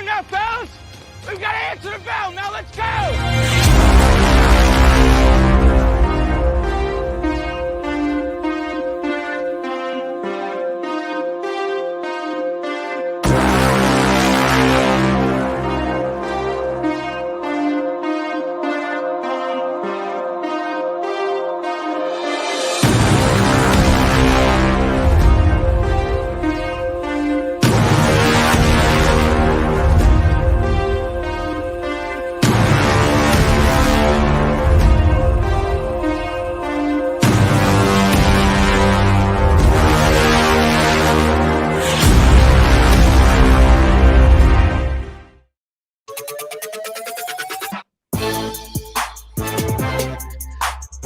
on now, fellas. We've got to answer the bell. Now let's go.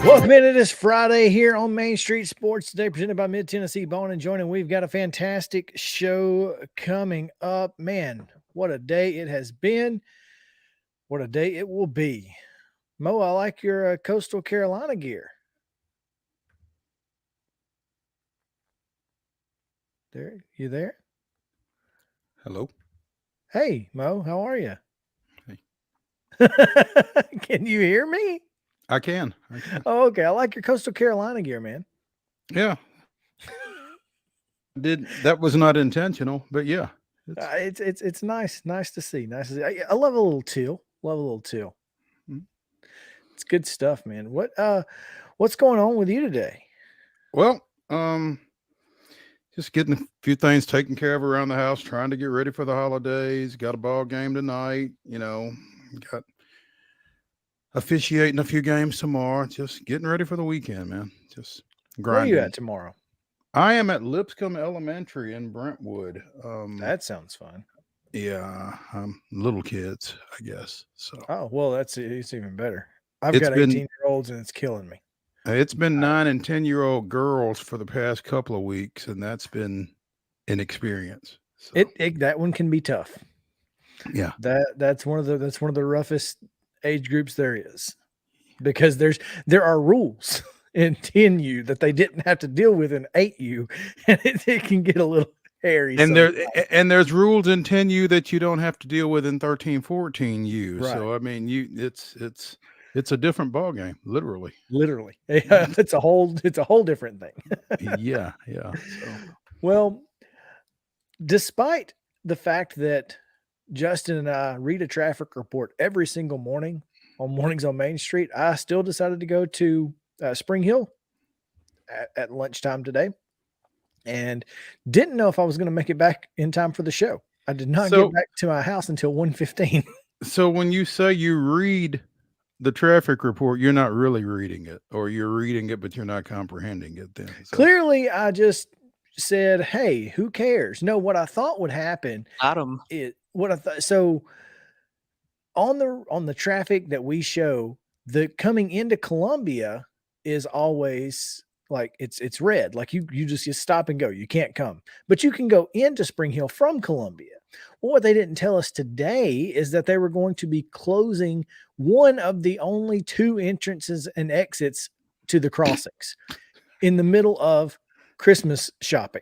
Welcome in. It is Friday here on Main Street Sports today, presented by Mid-Tennessee Bone and Joint, and we've got a fantastic show coming up. Man, what a day it has been. What a day it will be. Mo, I like your Coastal Carolina gear. There, you there? Hello. Hey, Mo, how are you? Hey. Can you hear me? I can. Oh, okay. I like your Coastal Carolina gear, man. Yeah. That was not intentional, but yeah. It's nice. Nice to see. Nice to see. I love a little teal. Love a little teal. Mm-hmm. It's good stuff, man. What's going on with you today? Well, just getting a few things taken care of around the house, trying to get ready for the holidays. Got a ball game tonight, got officiating a few games tomorrow. Just getting ready for the weekend, man. Just grinding. Where are you at tomorrow? I am at Lipscomb Elementary in Brentwood. That sounds fun. Yeah, little kids, I guess. So. Oh well, it's even better. I've got 18-year-olds and it's killing me. It's been 9 and 10-year-old girls for the past couple of weeks, and that's been an experience. So. That one can be tough. Yeah, that's one of the roughest age groups there is, because there are rules in 10U that they didn't have to deal with in 8U, and it can get a little hairy. And there's rules in 10U that you don't have to deal with in 13, 14U. Right. So I mean, it's a different ball game, literally. It's a whole different thing. yeah. So. Well, despite the fact that Justin and I read a traffic report every single morning on Mornings on Main Street, I still decided to go to Spring Hill at lunchtime today, and didn't know if I was going to make it back in time for the show. I did not get back to my house until 1:15. So when you say you read the traffic report, you're not really reading it, or you're reading it, but you're not comprehending it then. So. Clearly, I just said, hey, who cares? No, what I thought would happen. So on the traffic that we show, the coming into Columbia is always like it's red. Like you just stop and go. You can't come. But you can go into Spring Hill from Columbia. Well, what they didn't tell us today is that they were going to be closing one of the only 2 entrances and exits to the crossings in the middle of Christmas shopping.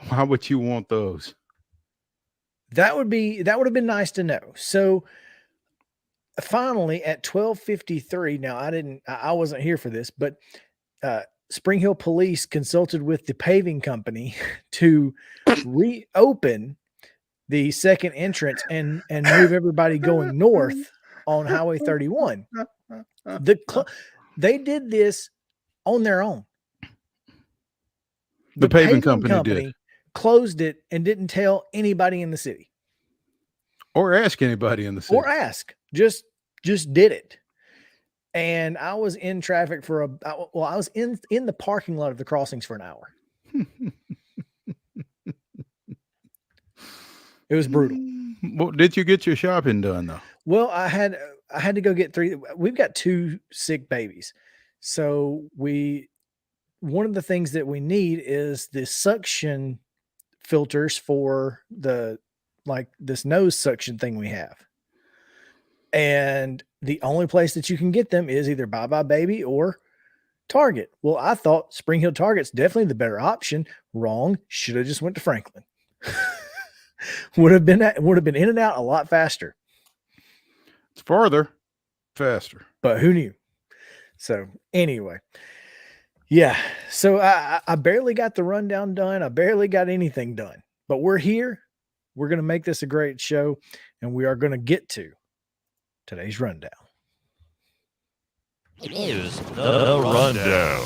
Why would you want those? That would have been nice to know. So finally at 12:53, now I wasn't here for this, but Spring Hill Police consulted with the paving company to reopen the second entrance and move everybody going north on Highway 31. They did this on their own. The paving company did. Closed it and didn't tell anybody in the city. Or ask anybody in the city. Or ask. Just did it. And I was in traffic I was in the parking lot of the crossings for an hour. It was brutal. Well, did you get your shopping done though? Well, I had to go get 3. We've got 2 sick babies. So one of the things that we need is the suction filters for this nose suction thing we have. And the only place that you can get them is either Bye Bye Baby or Target. Well, I thought Spring Hill Target's definitely the better option. Wrong. Should have just went to Franklin. would have been in and out a lot faster. It's farther, faster. But who knew? So anyway, yeah. So I barely got the rundown done. I barely got anything done. But we're here. We're going to make this a great show, and we are going to get to today's rundown. Here's the rundown.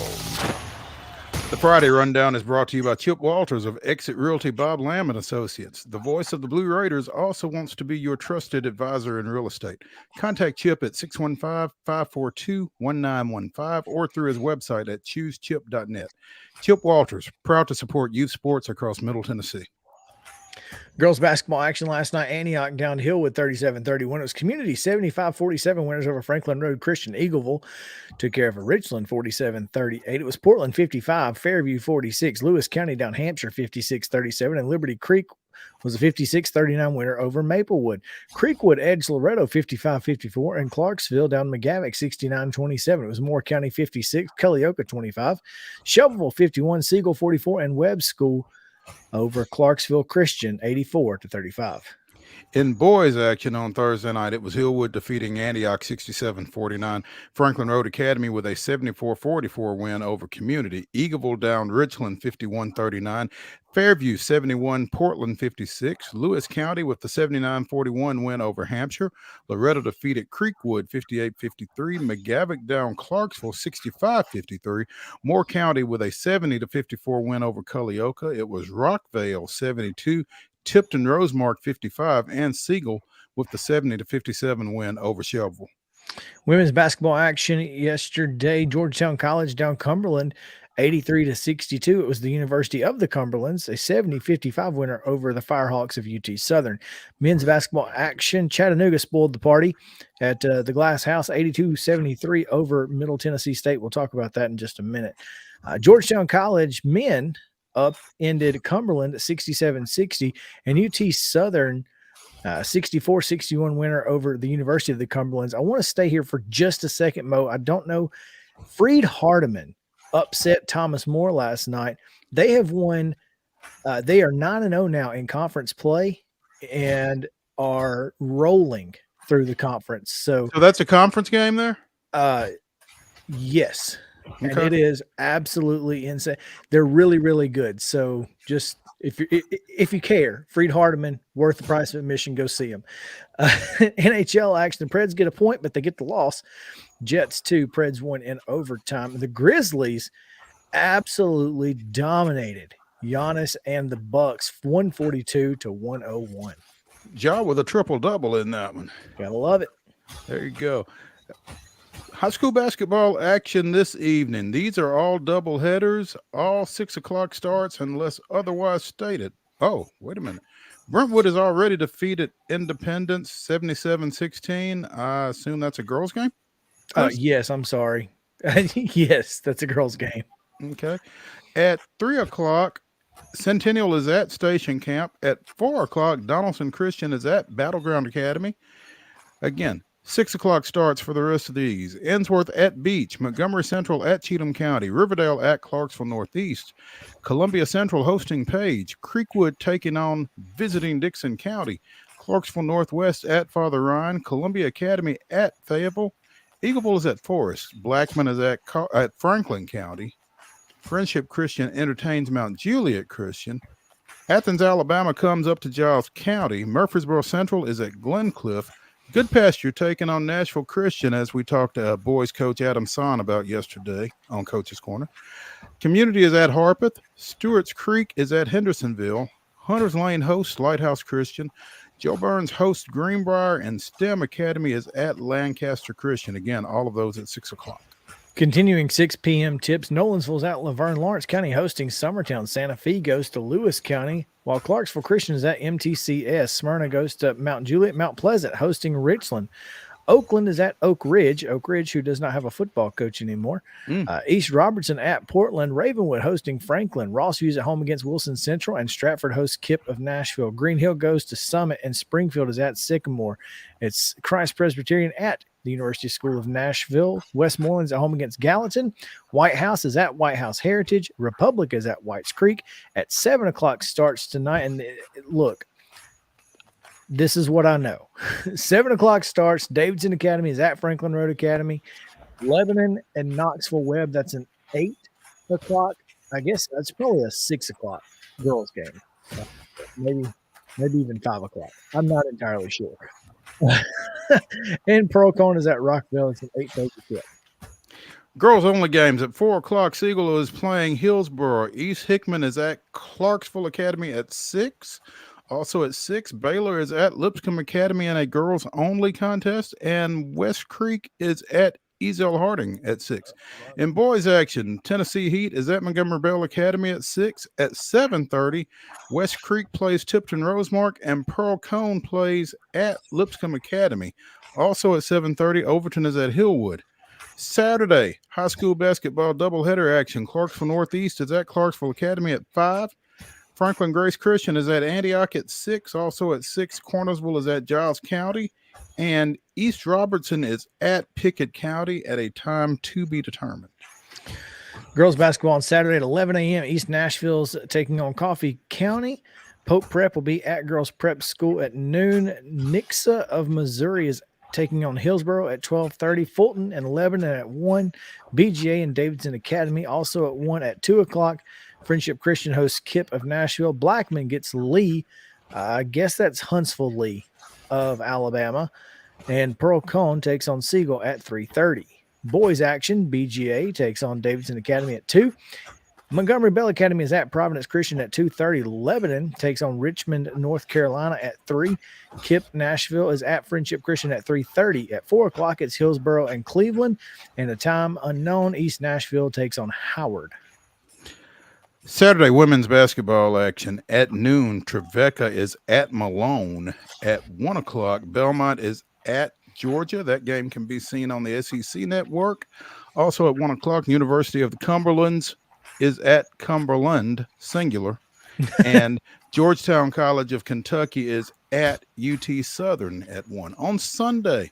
The Friday Rundown is brought to you by Chip Walters of Exit Realty Bob Lamb & Associates. The voice of the Blue Raiders also wants to be your trusted advisor in real estate. Contact Chip at 615-542-1915 or through his website at choosechip.net. Chip Walters, proud to support youth sports across Middle Tennessee. Girls basketball action last night. Antioch downhill with 37-31. It was Community 75-47 winners over Franklin Road Christian. Eagleville took care of Richland 47-38. It was Portland 55, Fairview 46, Lewis County down Hampshire 56-37, and Liberty Creek was a 56-39 winner over Maplewood. Creekwood edged Loretto 55-54, and Clarksville down McGavock 69-27. It was Moore County 56, Culleoka 25, Shelbyville 51, Siegel 44, and Webb School over Clarksville Christian 84-35. In boys action on Thursday night, it was Hillwood defeating Antioch 67-49. Franklin Road Academy with a 74-44 win over Community. Eagleville down Richland 51-39. Fairview 71, Portland 56. Lewis County with the 79-41 win over Hampshire. Loretto defeated Creekwood 58-53. McGavock down Clarksville 65-53. Moore County with a 70-54 win over Culleoka. It was Rockvale 72. Tipton Rosemark 55, and Siegel with the 70-57 win over Shelbyville. Women's basketball action yesterday. Georgetown College down Cumberland 83-62. It was the University of the Cumberlands, a 70-55 winner over the Firehawks of UT Southern. Men's basketball action. Chattanooga spoiled the party at the Glass House 82-73 over Middle Tennessee State. We'll talk about that in just a minute. Georgetown College men upended Cumberland at 67-60, and UT Southern 64-61 winner over the University of the Cumberlands. I want to stay here for just a second, Mo. I don't know. Freed Hardeman upset Thomas More last night. They have won. They are 9-0 now in conference play and are rolling through the conference. So that's a conference game there? Yes. Okay. And it is absolutely insane. They're really, really good. So just if you care, Freed Hardeman, worth the price of admission, go see them. NHL action. The Preds get a point, but they get the loss. Jets 2, Preds 1 in overtime. The Grizzlies absolutely dominated Giannis and the Bucks 142-101. Ja with a triple-double in that one. Gotta love it. There you go. High school basketball action this evening. These are all double headers, all 6 o'clock starts unless otherwise stated. Oh, wait a minute. Brentwood has already defeated Independence 77-16. I assume that's a girls' game? Yes, I'm sorry. Yes, that's a girls' game. Okay. At 3 o'clock, Centennial is at Station Camp. At 4 o'clock, Donaldson Christian is at Battleground Academy. Again, 6 o'clock starts for the rest of these. Ensworth at Beach, Montgomery Central at Cheatham County, Riverdale at Clarksville Northeast, Columbia Central hosting Page, Creekwood taking on visiting Dixon County, Clarksville Northwest at Father Ryan, Columbia Academy at Fayetteville, Eagleville is at Forest, Blackman is at Franklin County, Friendship Christian entertains Mount Juliet Christian, Athens, Alabama comes up to Giles County, Murfreesboro Central is at Glencliff, Good Pasture taking on Nashville Christian, as we talked to boys coach Adam SONN about yesterday on Coach's Corner. Community is at Harpeth. Stewart's Creek is at Hendersonville. Hunters Lane hosts Lighthouse Christian. Joe Burns hosts Greenbrier, and STEM Academy is at Lancaster Christian. Again, all of those at 6 o'clock. Continuing 6 p.m. tips, Nolensville's at Laverne. Lawrence County hosting Summertown. Santa Fe goes to Lewis County, while Clarksville Christian is at MTCS. Smyrna goes to Mount Juliet. Mount Pleasant hosting Richland. Oakland is at Oak Ridge, who does not have a football coach anymore. East Robertson at Portland. Ravenwood hosting Franklin. Rossview's at home against Wilson Central, and Stratford hosts Kip of Nashville. Green Hill goes to Summit, and Springfield is at Sycamore. It's Christ Presbyterian at the University School of Nashville. Westmoreland's at home against Gallatin. White House is at White House Heritage. Republic is at Whites Creek. At 7 o'clock starts tonight. And look, this is what I know. 7 o'clock starts. Davidson Academy is at Franklin Road Academy. Lebanon and Knoxville Webb, that's an 8 o'clock. I guess that's probably a 6 o'clock girls game. Maybe even 5 o'clock. I'm not entirely sure. And Pearl-Cohn is at Rockville. It's an 8:30 tip. Girls only games at 4 o'clock. Siegel is playing Hillsboro. East Hickman is at Clarksville Academy at 6. Also at 6, Baylor is at Lipscomb Academy in a girls only contest. And West Creek is at Ezel Harding at 6. In boys action, Tennessee Heat is at Montgomery Bell Academy at 6. At 7:30, West Creek plays Tipton Rosemark, and Pearl-Cohn plays at Lipscomb Academy. Also at 7:30, Overton is at Hillwood. Saturday, high school basketball doubleheader action. Clarksville Northeast is at Clarksville Academy at 5. Franklin Grace Christian is at Antioch at 6. Also at 6, Cornersville is at Giles County. And East Robertson is at Pickett County at a time to be determined. Girls basketball on Saturday at 11 a.m. East Nashville's taking on Coffee County. Pope Prep will be at Girls Prep School at noon. Nixa of Missouri is taking on Hillsboro at 12:30. Fulton and Lebanon at 1. BGA and Davidson Academy also at 1 at 2 o'clock. Friendship Christian hosts Kip of Nashville. Blackman gets Lee. I guess that's Huntsville Lee of Alabama. And Pearl-Cohn takes on Siegel at 3:30. Boys action, BGA takes on Davidson Academy at 2. Montgomery Bell Academy is at Providence Christian at 2:30. Lebanon takes on Richmond, North Carolina at 3. Kip Nashville is at Friendship Christian at 3:30. At 4 o'clock, it's Hillsboro and Cleveland. And a time unknown, East Nashville takes on Howard. Saturday women's basketball action at noon. Trevecca is at Malone. At 1 o'clock, Belmont is at Georgia. That game can be seen on the SEC network. Also at 1 o'clock, University of the Cumberlands is at Cumberland, singular. And Georgetown College of Kentucky is at UT Southern at 1. On Sunday,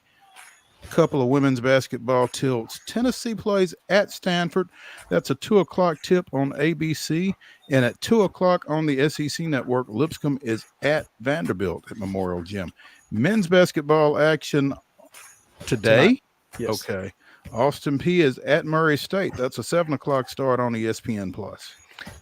a couple of women's basketball tilts. Tennessee plays at Stanford. That's a 2 o'clock tip on ABC. And at 2 o'clock on the SEC network, Lipscomb is at Vanderbilt at Memorial Gym. Men's basketball action today. Yes. Okay. Austin P is at Murray State. That's a 7 o'clock start on ESPN Plus.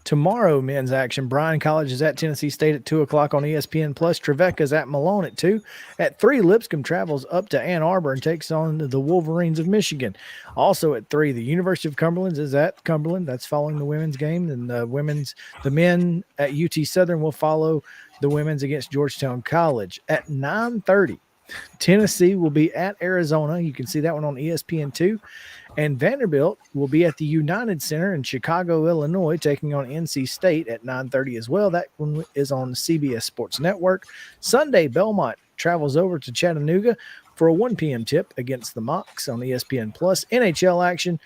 Tomorrow, men's action. Bryan College is at Tennessee State at 2 o'clock on ESPN Plus. Trevecca is at Malone at 2. At 3, Lipscomb travels up to Ann Arbor and takes on the Wolverines of Michigan. Also at 3, the University of Cumberland is at Cumberland. That's following the women's game. And the men at UT Southern will follow the women's against Georgetown College. At 9:30, Tennessee will be at Arizona. You can see that one on ESPN2. And Vanderbilt will be at the United Center in Chicago, Illinois, taking on NC State at 9:30 as well. That one is on the CBS Sports Network. Sunday, Belmont travels over to Chattanooga for a 1 p.m. tip against the Mocs on ESPN+. NHL action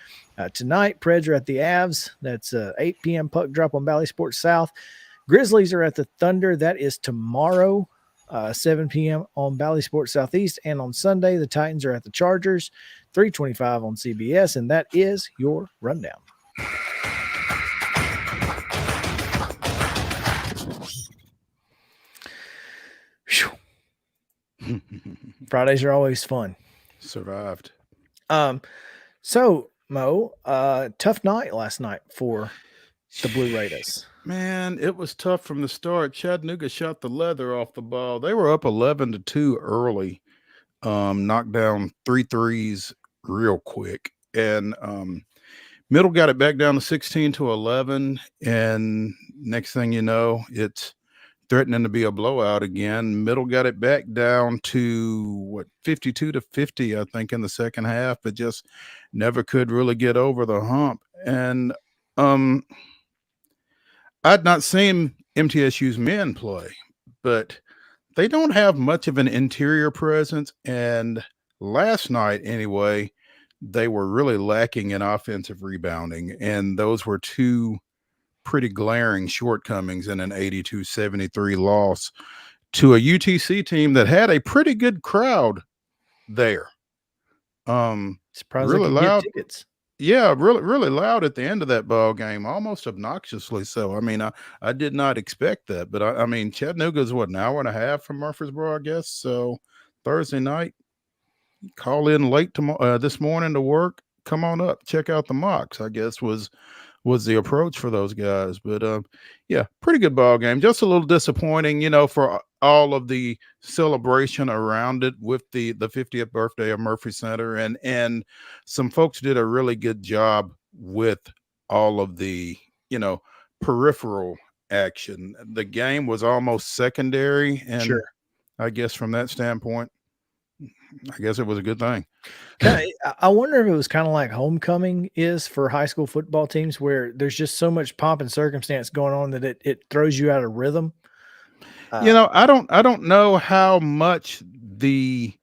tonight. Preds are at the Avs. That's 8 p.m. puck drop on Bally Sports South. Grizzlies are at the Thunder. That is tomorrow. 7 p.m. on Bally Sports Southeast. And on Sunday, the Titans are at the Chargers, 3:25 on CBS. And that is your rundown. Fridays are always fun. Survived. So, Mo, tough night last night for the Blue Raiders. Man, it was tough from the start. Chattanooga shot the leather off the ball. They were up 11-2 early, knocked down 3 threes real quick. And Middle got it back down to 16-11. And next thing you know, it's threatening to be a blowout again. Middle got it back down to 52-50, I think, in the second half, but just never could really get over the hump. And I'd not seen MTSU's men play, but they don't have much of an interior presence. And last night, anyway, they were really lacking in offensive rebounding. And those were 2 pretty glaring shortcomings in an 82-73 loss to a UTC team that had a pretty good crowd there. Surprised really they could loud. get tickets. Yeah, really, really loud at the end of that ball game, almost obnoxiously so. I mean, I did not expect that, but I mean, Chattanooga's what, an hour and a half from Murfreesboro, I guess. So Thursday night, call in late tomorrow, this morning to work. Come on up, check out the mocks, I guess was the approach for those guys. But yeah, pretty good ball game. Just a little disappointing, for all of the celebration around it with the 50th birthday of Murphy Center, and some folks did a really good job with all of the peripheral action. The game was almost secondary, and sure. I guess from that standpoint, I guess it was a good thing. I wonder if it was kind of like homecoming is for high school football teams, where there's just so much pomp and circumstance going on that it throws you out of rhythm. I don't know how much the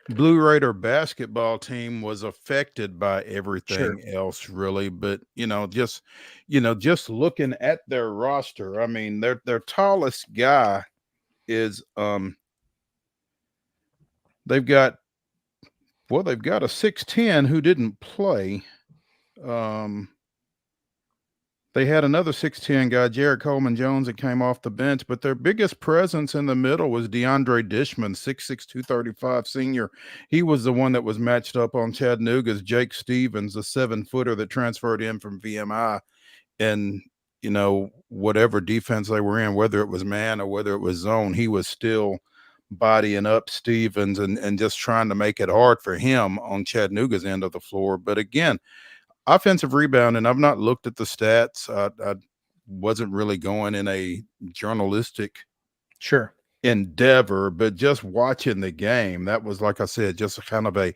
Blue Raider basketball team was affected by everything else, really. But just looking at their roster, I mean, their tallest guy is they've got a 6'10" who didn't play. They had another 6'10" guy, Jared Coleman Jones, that came off the bench, but their biggest presence in the middle was DeAndre Dishman, 6'6", 235 senior. He was the one that was matched up on Chattanooga's Jake Stevens, the 7-footer that transferred in from VMI. And, whatever defense they were in, whether it was man or whether it was zone, he was still bodying up Stevens and just trying to make it hard for him on Chattanooga's end of the floor. But again, offensive rebounding, I've not looked at the stats. I wasn't really going in a journalistic endeavor, but just watching the game, that was, like I said, just kind of a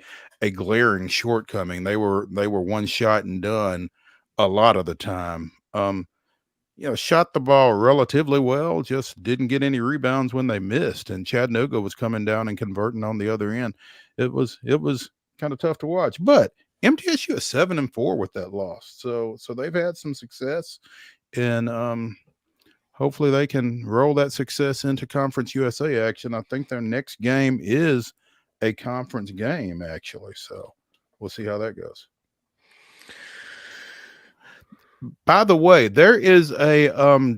glaring shortcoming. They were one shot and done a lot of the time. Shot the ball relatively well, just didn't get any rebounds when they missed, and Chattanooga was coming down and converting on the other end. It was kind of tough to watch, but MTSU is 7-4 with that loss. So they've had some success, and hopefully they can roll that success into Conference USA action. I think their next game is a conference game, actually. So we'll see how that goes. By the way, there is a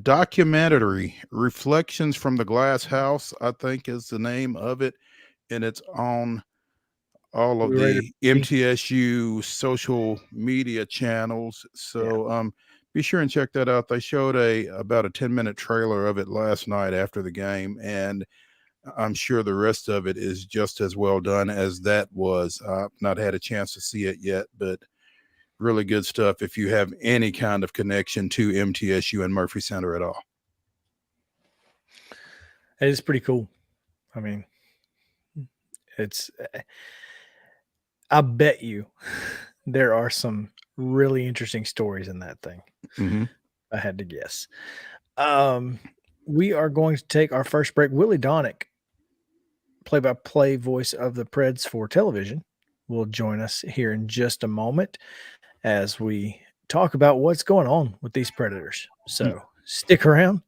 documentary, Reflections from the Glass House, I think is the name of it, and it's on all of the MTSU social media channels. So be sure and check that out. They showed about a 10-minute trailer of it last night after the game, and I'm sure the rest of it is just as well done as that was. I've not had a chance to see it yet, but really good stuff if you have any kind of connection to MTSU and Murphy Center at all. It is pretty cool. I mean, I bet you there are some really interesting stories in that thing. Mm-hmm. I had to guess. We are going to take our first break. Willie Donick, play-by-play voice of the Preds for television, will join us here in just a moment as we talk about what's going on with these Predators. So stick around.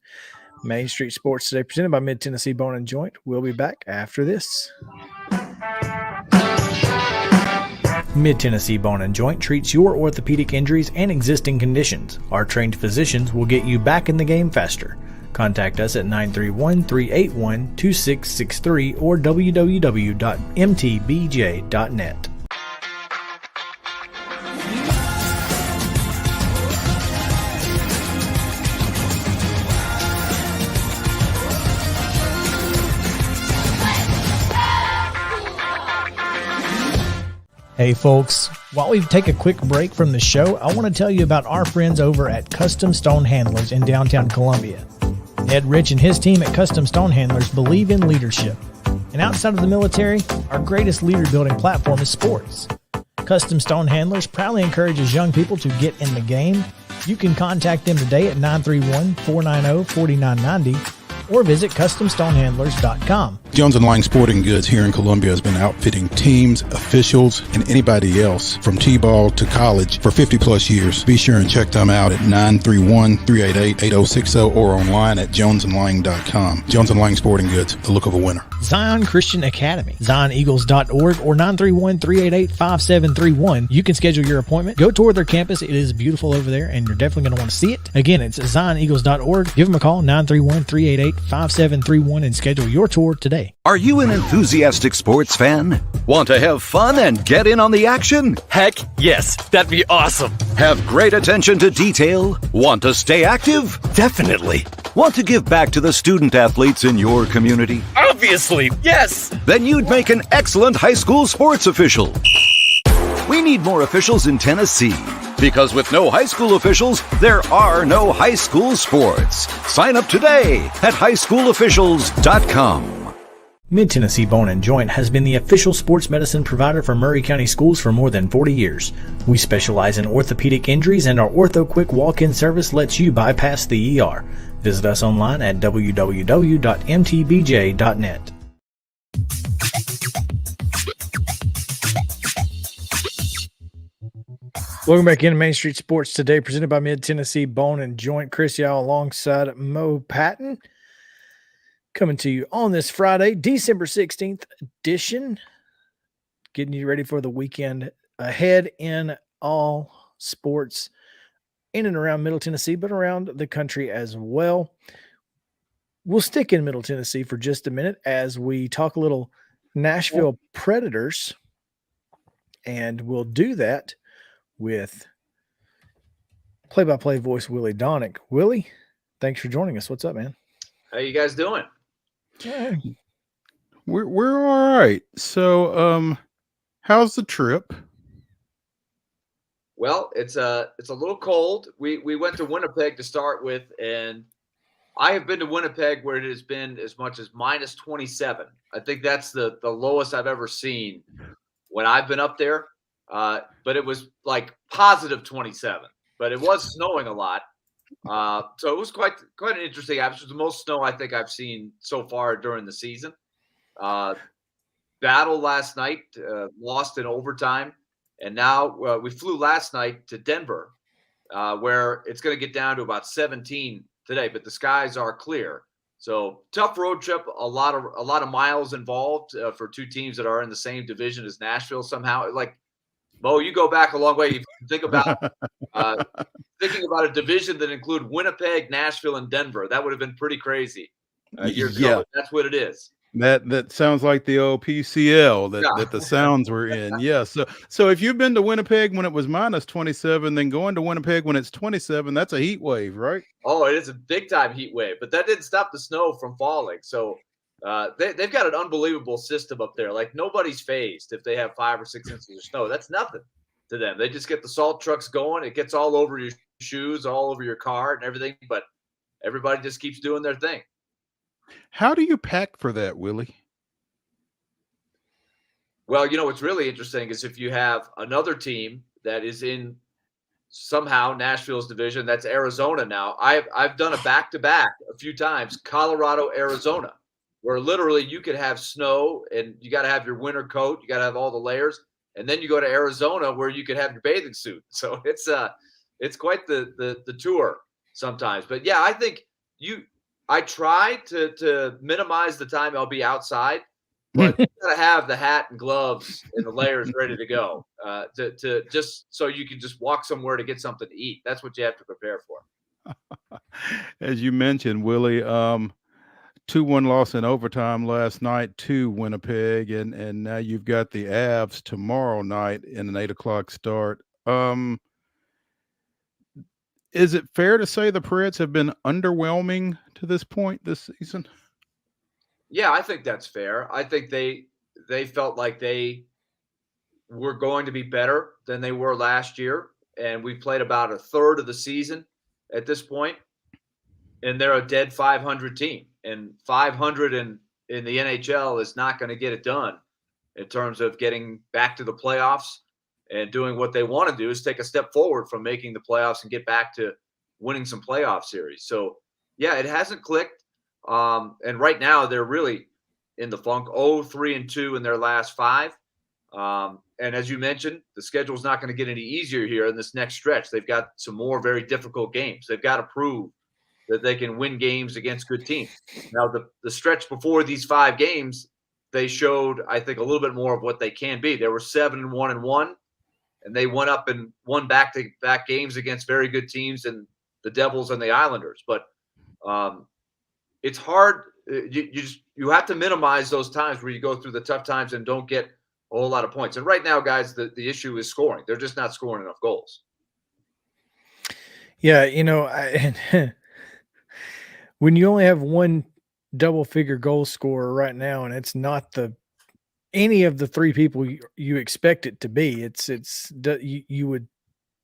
Main Street Sports Today, presented by Mid-Tennessee Bone and Joint. We'll be back after this. Mid-Tennessee Bone and Joint treats your orthopedic injuries and existing conditions. Our trained physicians will get you back in the game faster. Contact us at 931-381-2663 or www.mtbj.net. Hey folks, while we take a quick break from the show, I want to tell you about our friends over at Custom Stone Handlers in downtown Columbia. Ed Rich and his team at Custom Stone Handlers believe in leadership. And outside of the military, our greatest leader building platform is sports. Custom Stone Handlers proudly encourages young people to get in the game. You can contact them today at 931-490-4990 or visit CustomStonehandlers.com. Jones & Lang Sporting Goods here in Columbia has been outfitting teams, officials, and anybody else from T-ball to college for 50-plus years. Be sure and check them out at 931-388-8060 or online at jonesandlang.com. Jones & Lang Sporting Goods, the look of a winner. Zion Christian Academy, zioneagles.org or 931-388-5731. You can schedule your appointment. Go tour their campus. It is beautiful over there, and you're definitely going to want to see it. Again, it's zioneagles.org. Give them a call, 931-388-5731, and schedule your tour today. Are you an enthusiastic sports fan? Want to have fun and get in on the action? Heck yes, that'd be awesome. Have great attention to detail? Want to stay active? Definitely. Want to give back to the student athletes in your community? Obviously, yes. Then you'd make an excellent high school sports official. We need more officials in Tennessee, because with no high school officials, there are no high school sports. Sign up today at highschoolofficials.com. Mid-Tennessee Bone and Joint has been the official sports medicine provider for Maury County Schools for more than 40 years. We specialize in orthopedic injuries, and our Ortho Quick walk-in service lets you bypass the ER. Visit us online at www.mtbj.net. Welcome back into Main Street Sports Today, presented by Mid-Tennessee Bone and Joint. Chris Yao alongside Mo Patton, coming to you on this Friday, December 16th edition, getting you ready for the weekend ahead in all sports in and around Middle Tennessee, but around the country as well. We'll stick in Middle Tennessee for just a minute as we talk a little Nashville Predators, and we'll do that with play-by-play voice Willie Donick. Willie, thanks for joining us. What's up, man? How you guys doing? Hey. We're all right. So, how's the trip? Well, it's a little cold. We went to Winnipeg to start with, and I have been to Winnipeg where it has been as much as minus 27. I think that's the lowest I've ever seen when I've been up there. But it was like positive 27. But it was snowing a lot. So it was quite an interesting atmosphere. It was the most snow I think I've seen so far during the season. Battle last night, lost in overtime. And now we flew last night to Denver, where it's going to get down to about 17 today, but the skies are clear. So tough road trip, a lot of miles involved for two teams that are in the same division as Nashville somehow. Like, Mo, you go back a long way. You think about thinking about a division that include Winnipeg, Nashville, and Denver. That would have been pretty crazy years ago. That's what it is. That sounds like the old PCL that the Sounds were in. Yeah. So if you've been to Winnipeg when it was minus 27, then going to Winnipeg when it's 27, that's a heat wave, right? Oh, it is a big time heat wave, but that didn't stop the snow from falling. So they've got an unbelievable system up there. Like nobody's phased if they have 5 or 6 inches of snow. That's nothing to them. They just get the salt trucks going. It gets all over your shoes, all over your car and everything, but everybody just keeps doing their thing. How do you pack for that, Willie? Well, you know, what's really interesting is if you have another team that is in somehow Nashville's division, that's Arizona now. I've done a back-to-back a few times, Colorado, Arizona, where literally you could have snow and you got to have your winter coat. You got to have all the layers. And then you go to Arizona where you could have your bathing suit. So it's quite the tour sometimes. But yeah, I think I try to minimize the time I'll be outside, but you gotta have the hat and gloves and the layers ready to go to just so you can just walk somewhere to get something to eat. That's what you have to prepare for. As you mentioned, Willie, 2-1 loss in overtime last night to Winnipeg, and now you've got the Avs tomorrow night in an 8 o'clock start. Is it fair to say the Preds have been underwhelming to this point this season? Yeah, I think that's fair. I think they felt like they were going to be better than they were last year, and we played about a third of the season at this point, and they're a dead 500 team, and 500 in the NHL is not going to get it done in terms of getting back to the playoffs. And doing what they want to do is take a step forward from making the playoffs and get back to winning some playoff series. So, yeah, it hasn't clicked. And right now they're really in the funk, 0-3-2 in their last 5. And as you mentioned, the schedule's not going to get any easier here in this next stretch. They've got some more very difficult games. They've got to prove that they can win games against good teams. Now, the stretch before these 5 games, they showed, I think, a little bit more of what they can be. They were 7-1-1, and they went up and won back-to-back games against very good teams and the Devils and the Islanders. But it's hard. You have to minimize those times where you go through the tough times and don't get a whole lot of points. And right now, guys, the issue is scoring. They're just not scoring enough goals. Yeah, when you only have one double-figure goal scorer right now, and it's not any of the 3 people you expect it to be,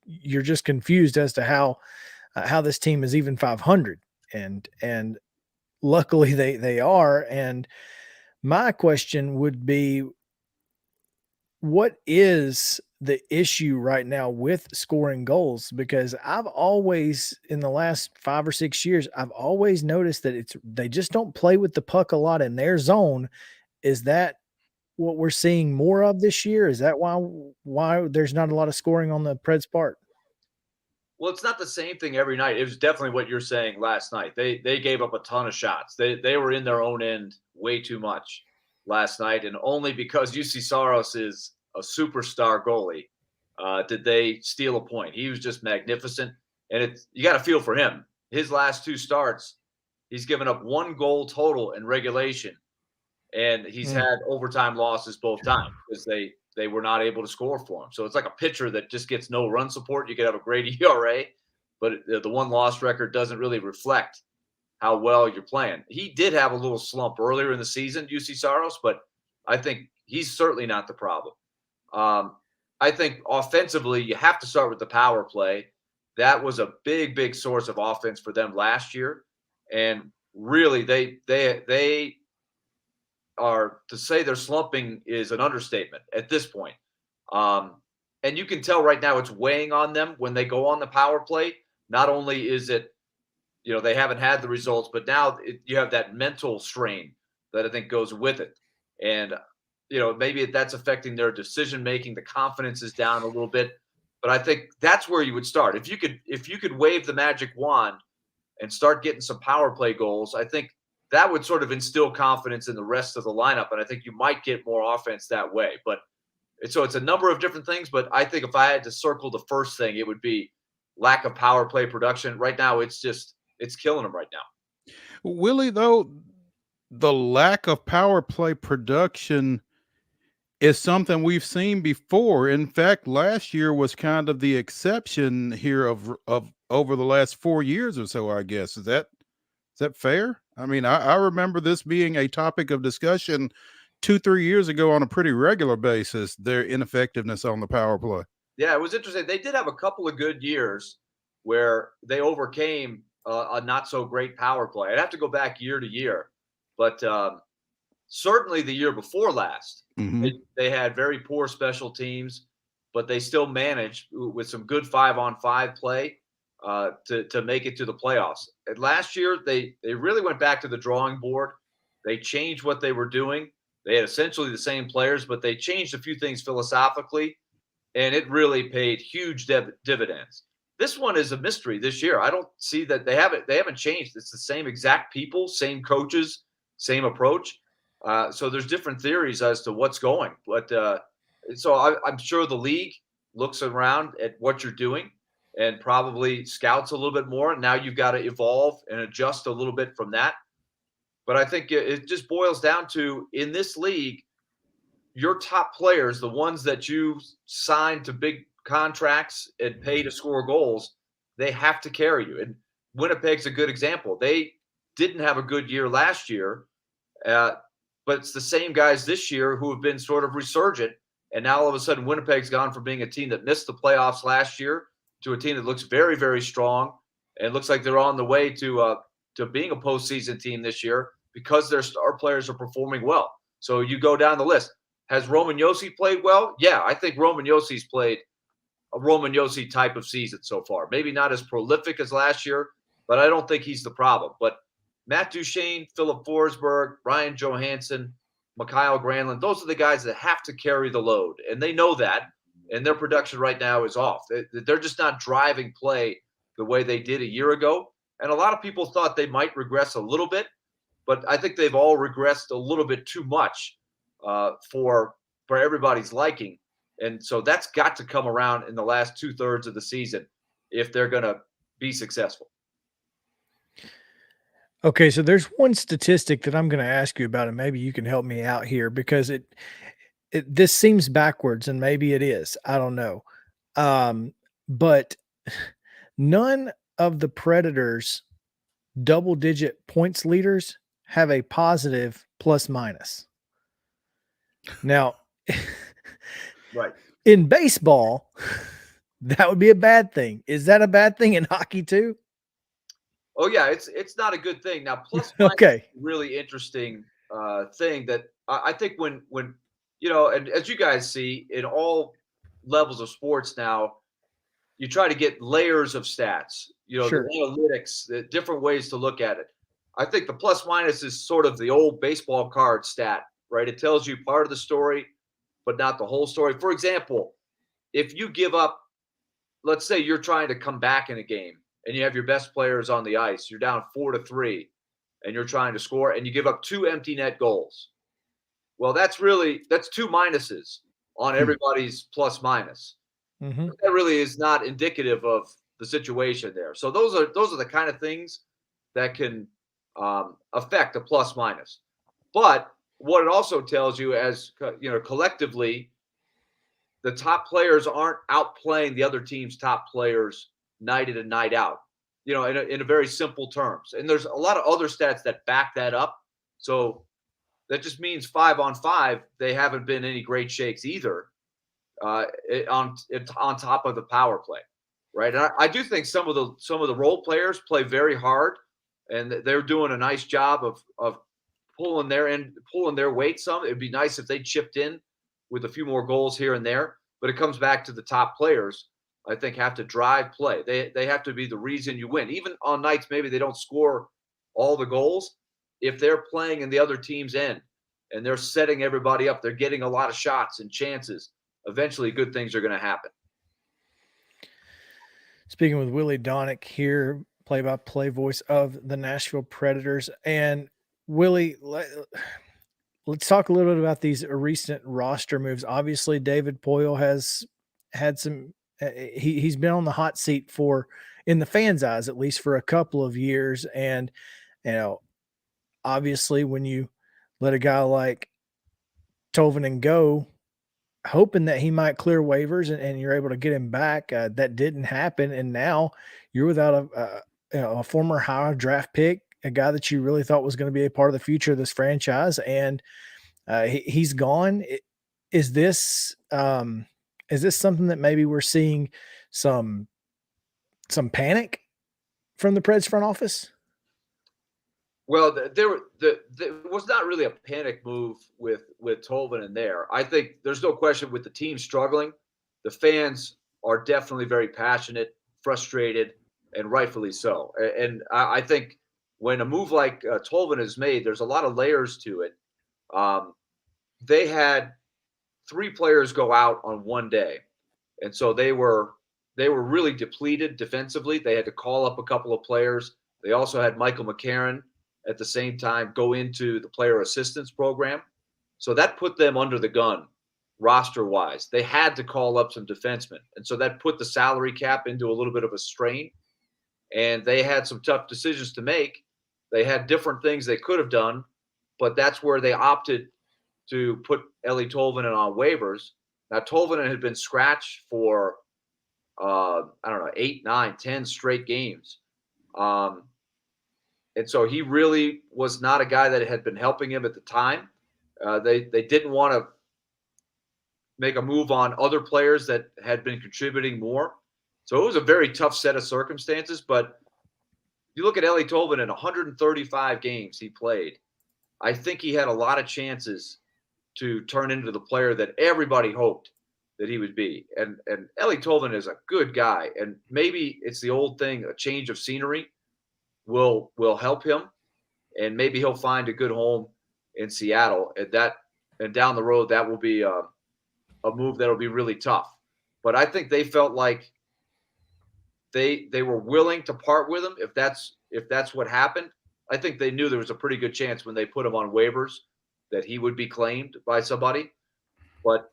you're just confused as to how this team is even 500, and luckily they are. And my question would be, what is the issue right now with scoring goals? Because I've always, in the last 5 or 6 years, I've always noticed that they just don't play with the puck a lot in their zone. Is that what we're seeing more of this year? Is that why there's not a lot of scoring on the Preds' part? Well, it's not the same thing every night. It was definitely what you're saying last night. They gave up a ton of shots. They were in their own end way too much last night, and only because UC Saros is a superstar goalie did they steal a point. He was just magnificent, and you got to feel for him. His last 2 starts, he's given up 1 goal total in regulation, and he's had overtime losses both times because they were not able to score for him. So it's like a pitcher that just gets no run support. You could have a great ERA, but the 1-loss record doesn't really reflect how well you're playing. He did have a little slump earlier in the season, UC Saros, but I think he's certainly not the problem. I think offensively, you have to start with the power play. That was a big, big source of offense for them last year. And really, they are, to say they're slumping is an understatement at this point. And you can tell right now it's weighing on them when they go on the power play. Not only is it, they haven't had the results, but now you have that mental strain that I think goes with it. And, maybe that's affecting their decision-making. The confidence is down a little bit, but I think that's where you would start. If you could wave the magic wand and start getting some power play goals, I think that would sort of instill confidence in the rest of the lineup. And I think you might get more offense that way, but it's a number of different things. But I think if I had to circle the first thing, it would be lack of power play production. Right now, it's killing them right now. Willie, though, the lack of power play production is something we've seen before. In fact, last year was kind of the exception here of over the last 4 years or so, I guess. Is that fair? I mean, I remember this being a topic of discussion 2-3 years ago on a pretty regular basis, their ineffectiveness on the power play. Yeah, it was interesting. They did have a couple of good years where they overcame a not so great power play. I'd have to go back year to year, but certainly the year before last, they had very poor special teams, but they still managed with some good 5-on-5 play to make it to the playoffs. And last year, they really went back to the drawing board. They changed what they were doing. They had essentially the same players, but they changed a few things philosophically, and it really paid huge dividends. This one is a mystery this year. I don't see that they haven't changed. It's the same exact people, same coaches, same approach. So there's different theories as to what's going. But so I'm sure the league looks around at what you're doing and probably scouts a little bit more. And now you've got to evolve and adjust a little bit from that. But I think it just boils down to, in this league, your top players, the ones that you signed to big contracts and pay to score goals, they have to carry you. And Winnipeg's a good example. They didn't have a good year last year, but it's the same guys this year who have been sort of resurgent. And now all of a sudden, Winnipeg's gone from being a team that missed the playoffs last year to a team that looks very, very strong and looks like they're on the way to being a postseason team this year because their star players are performing well. So you go down the list. Has Roman Josi played well? Yeah, I think Roman Josi's played a Roman Josi type of season so far. Maybe not as prolific as last year, but I don't think he's the problem. But Matt Duchene, Philip Forsberg, Ryan Johansson, Mikhail Granlund, those are the guys that have to carry the load. And they know that, and their production right now is off. They're just not driving play the way they did a year ago. And a lot of people thought they might regress a little bit, but I think they've all regressed a little bit too much for everybody's liking. And so that's got to come around in the last 2/3 of the season if they're going to be successful. Okay, so there's one statistic that I'm going to ask you about, and maybe you can help me out here because this seems backwards, and maybe it is. I don't know. But none of the Predators' double-digit points leaders have a positive plus minus. Now, right. In baseball, that would be a bad thing. Is that a bad thing in hockey too? Oh yeah, it's not a good thing. Now, plus minus okay, is a really interesting thing that I think when and as you guys see in all levels of sports now, you try to get layers of stats. Sure. The analytics, the different ways to look at it. I think the plus minus is sort of the old baseball card stat, right? It tells you part of the story, but not the whole story. For example, if you give up, let's say you're trying to come back in a game and you have your best players on the ice, you're down 4-3 and you're trying to score and you give up 2 empty net goals. Well, that's 2 minuses on everybody's plus minus. Mm-hmm. That really is not indicative of the situation there. So those are the kind of things that can affect a plus minus. But what it also tells you, as collectively, the top players aren't outplaying the other team's top players night in and night out, in a very simple terms. And there's a lot of other stats that back that up. So that just means 5-on-5, they haven't been any great shakes either on top of the power play, right? And I do think some of the role players play very hard, and they're doing a nice job of pulling their weight some. It'd be nice if they chipped in with a few more goals here and there, but it comes back to the top players. I think have to drive play. They have to be the reason you win. Even on nights maybe they don't score all the goals. If they're playing in the other team's end and they're setting everybody up, they're getting a lot of shots and chances. Eventually, good things are going to happen. Speaking with Willie Donick here, play-by-play voice of the Nashville Predators. And Willie, let's talk a little bit about these recent roster moves. Obviously, David Poile has had some he's been on the hot seat for, in the fans' eyes, at least for a couple of years. And, obviously when you let a guy like Tolvanen go, hoping that he might clear waivers and you're able to get him back, that didn't happen. And now you're without a former high draft pick, a guy that you really thought was going to be a part of the future of this franchise. And he's gone. Is this something that maybe we're seeing some panic from the Preds front office? Well, there was not really a panic move with Tolvanen there. I think there's no question with the team struggling, the fans are definitely very passionate, frustrated, and rightfully so. And I think when a move like Tolvanen is made, there's a lot of layers to it. They had 3 players go out on one day, and so they were really depleted defensively. They had to call up a couple of players. They also had Michael McCarron at the same time go into the player assistance program. So that put them under the gun roster-wise. They had to call up some defensemen. And so that put the salary cap into a little bit of a strain. And they had some tough decisions to make. They had different things they could have done, but that's where they opted to put Eeli Tolvanen on waivers. Now, Tolvanen had been scratched for, 8, 9, 10 straight games. And so he really was not a guy that had been helping him at the time. They didn't want to make a move on other players that had been contributing more. So it was a very tough set of circumstances. But you look at Eeli Tolvanen in 135 games he played. I think he had a lot of chances to turn into the player that everybody hoped that he would be. And Eeli Tolvanen is a good guy. And maybe it's the old thing, a change of scenery will help him, and maybe he'll find a good home in Seattle. And down the road, that will be a move that'll be really tough. But I think they felt like they were willing to part with him if if that's what happened, I think they knew there was a pretty good chance when they put him on waivers that he would be claimed by somebody. But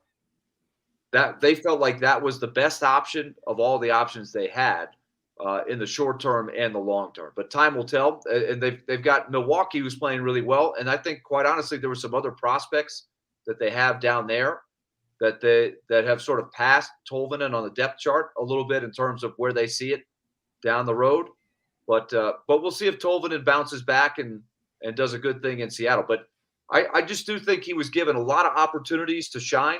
that they felt like that was the best option of all the options they had in the short term and the long term. But time will tell. And they've got Milwaukee, who's playing really well. And I think, quite honestly, there were some other prospects that they have down there that have sort of passed Tolvanen on the depth chart a little bit in terms of where they see it down the road. But we'll see if Tolvanen bounces back and does a good thing in Seattle. But I just do think he was given a lot of opportunities to shine.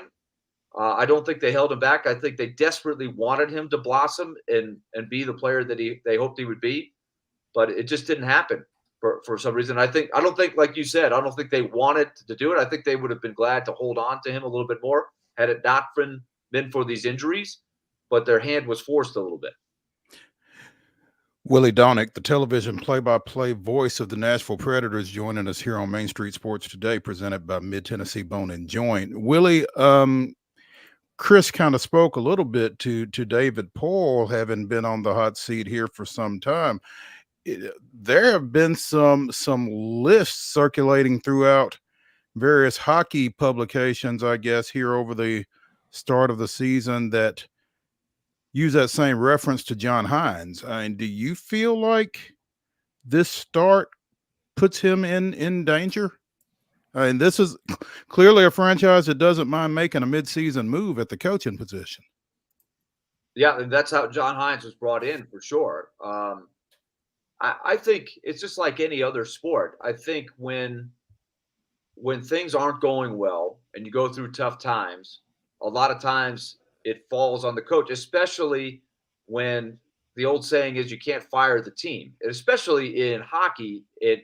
I don't think they held him back. I think they desperately wanted him to blossom and be the player that they hoped he would be, but it just didn't happen for some reason. I don't think, like you said, I don't think they wanted to do it. I think they would have been glad to hold on to him a little bit more had it not been for these injuries, but their hand was forced a little bit. Willie Donick, the television play-by-play voice of the Nashville Predators, joining us here on Main Street Sports Today, presented by Mid-Tennessee Bone and Joint. Willie, Chris kind of spoke a little bit to David Poile, having been on the hot seat here for some time. There have been some lists circulating throughout various hockey publications, I guess, here over the start of the season that use that same reference to John Hines. I mean, do you feel like this start puts him in danger? I mean, this is clearly a franchise that doesn't mind making a midseason move at the coaching position. Yeah, and that's how John Hines was brought in for sure. I think it's just like any other sport. I think when things aren't going well and you go through tough times, a lot of times it falls on the coach, especially when the old saying is you can't fire the team. And especially in hockey, in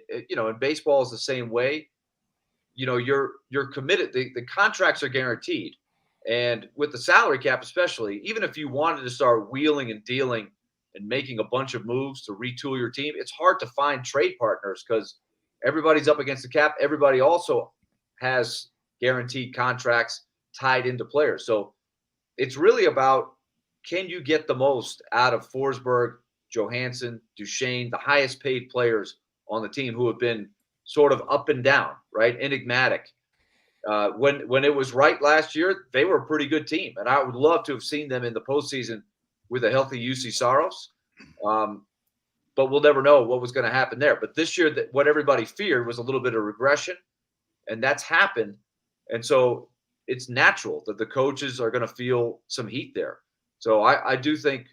baseball is the same way. You're committed. The contracts are guaranteed. And with the salary cap, especially, even if you wanted to start wheeling and dealing and making a bunch of moves to retool your team, it's hard to find trade partners because everybody's up against the cap. Everybody also has guaranteed contracts tied into players. So it's really about, can you get the most out of Forsberg, Johansson, Duchesne, the highest paid players on the team who have been sort of up and down, right? Enigmatic. When it was right last year, they were a pretty good team. And I would love to have seen them in the postseason with a healthy UC Saros. But we'll never know what was going to happen there. But this year, what everybody feared was a little bit of regression, and that's happened. And so it's natural that the coaches are going to feel some heat there. So I do think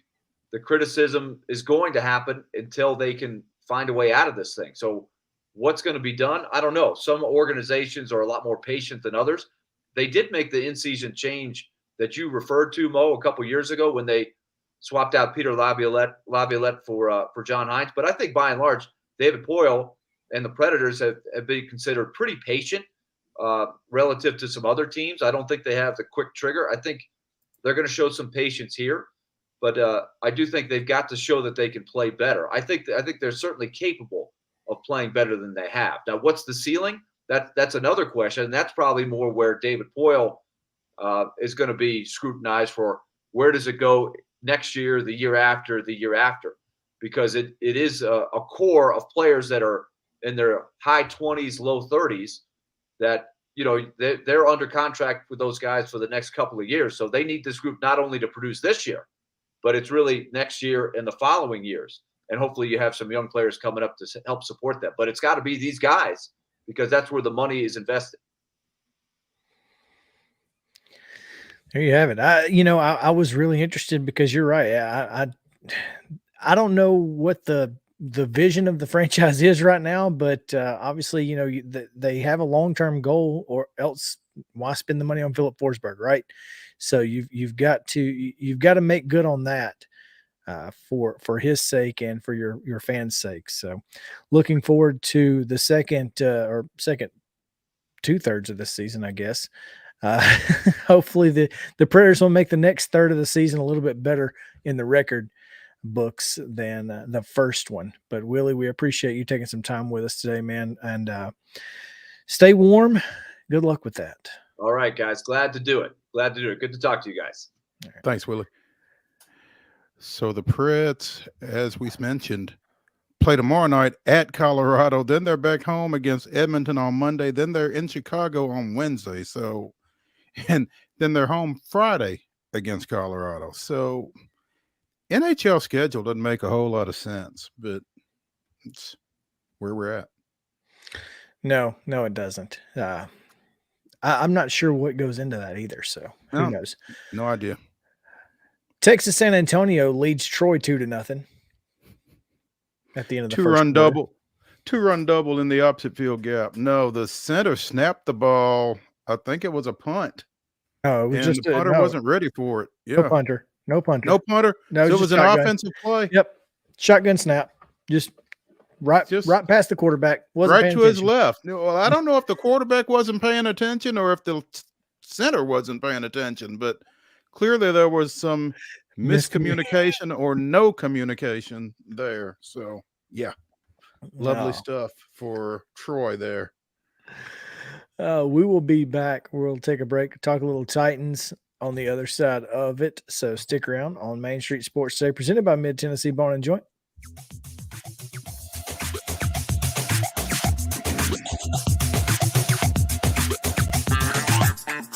the criticism is going to happen until they can find a way out of this thing. So what's going to be done? I don't know. Some organizations are a lot more patient than others. They did make the in-season change that you referred to, Mo, a couple years ago when they swapped out Peter Laviolette for John Hines. But I think by and large, David Poile and the Predators have been considered pretty patient relative to some other teams. I don't think they have the quick trigger. I think they're going to show some patience here, but I do think they've got to show that they can play better. I think they're certainly capable of playing better than they have. Now, what's the ceiling? That's another question, and that's probably more where David Poile is going to be scrutinized for. Where does it go next year, the year after, because it is a core of players that are in their high 20s, low 30s that, they're under contract with those guys for the next couple of years. So they need this group not only to produce this year, but it's really next year and the following years. And hopefully you have some young players coming up to help support that. But it's got to be these guys because that's where the money is invested. There you have it. I was really interested because you're right. I don't know what the vision of the franchise is right now, but obviously, they have a long-term goal, or else why spend the money on Philip Forsberg, right? So you've got to make good on that for his sake and for your fans' sake. So looking forward to the second 2/3 of this season, I guess. Hopefully the Predators will make the next third of the season a little bit better in the record books than the first one. But Willie, we appreciate you taking some time with us today, man, and stay warm. Good luck with that. All right, guys. Glad to do it. Good to talk to you guys. Right. Thanks, Willie. So the Preds, as we mentioned, play tomorrow night at Colorado. Then they're back home against Edmonton on Monday. Then they're in Chicago on Wednesday. So, and then they're home Friday against Colorado. So NHL schedule doesn't make a whole lot of sense, but it's where we're at. No, it doesn't. I'm not sure what goes into that either. So who knows? No idea. Texas San Antonio leads Troy 2-0 at the end of the first quarter. Two-run double in the opposite field gap. No, the center snapped the ball. I think it was a punt. Oh, it was just the punter wasn't ready for it. Yeah. No punter. No punter. No, so it was an offensive play. Yep. Shotgun snap. Just right past the quarterback. Right to his left. Well, I don't know if the quarterback wasn't paying attention or if the center wasn't paying attention, but clearly there was some miscommunication or no communication there. So, yeah. Lovely stuff for Troy there. We will be back. We'll take a break, talk a little Titans on the other side of it. So stick around on Main Street Sports Today, presented by Mid-Tennessee Bone & Joint.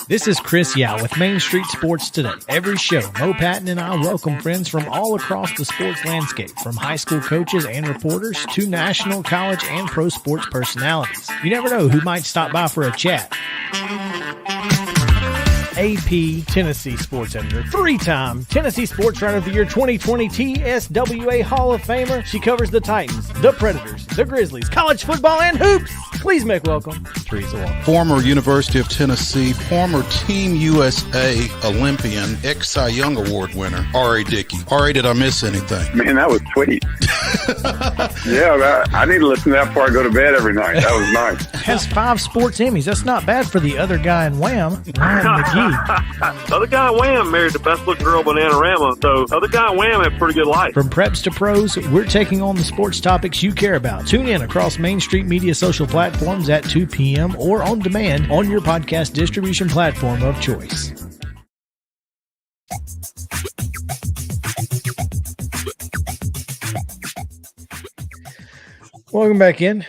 This is Chris Yao with Main Street Sports Today. Every show, Mo Patton and I welcome friends from all across the sports landscape, from high school coaches and reporters to national, college, and pro sports personalities. You never know who might stop by for a chat. AP Tennessee sports editor, three-time Tennessee Sports Writer of the Year 2020 TSSAA Hall of Famer. She covers the Titans, the Predators, the Grizzlies, college football, and hoops. Please make welcome Teresa Walker. Former University of Tennessee, former Team USA Olympian, ex-Cy Young Award winner, R.A. Dickey. R.A., did I miss anything? Man, that was sweet. Yeah, I need to listen to that before I go to bed every night. That was nice. Has 5 sports Emmys. That's not bad for the other guy in Wham, Ryan McGee. The other guy in Wham married the best looking girl, Bananarama. So the other guy in Wham had a pretty good life. From preps to pros, we're taking on the sports topics you care about. Tune in across Main Street Media social platforms at 2 p.m. or on demand on your podcast distribution platform of choice. Welcome back in.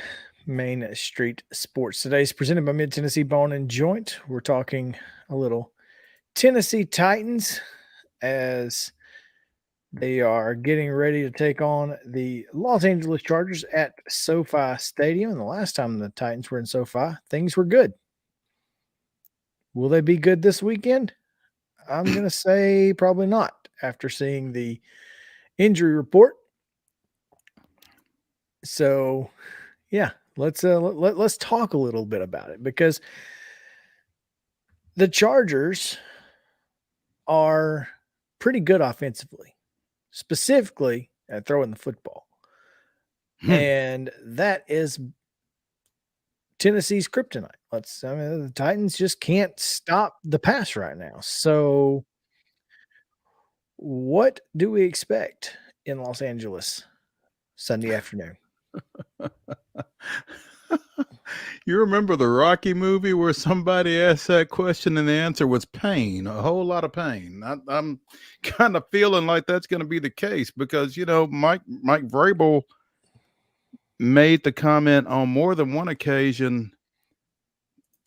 Main Street Sports Today is presented by Mid-Tennessee Bone & Joint. We're talking a little Tennessee Titans as they are getting ready to take on the Los Angeles Chargers at SoFi Stadium. And the last time the Titans were in SoFi, things were good. Will they be good this weekend? I'm going to say probably not after seeing the injury report. So, yeah, let's talk a little bit about it, because the Chargers are pretty good offensively, specifically at throwing the football. And that is Tennessee's kryptonite. The Titans just can't stop the pass right now. So what do we expect in Los Angeles Sunday afternoon? You remember the Rocky movie where somebody asked that question and the answer was pain, a whole lot of pain. I'm kind of feeling like that's going to be the case because, Mike Vrabel made the comment on more than one occasion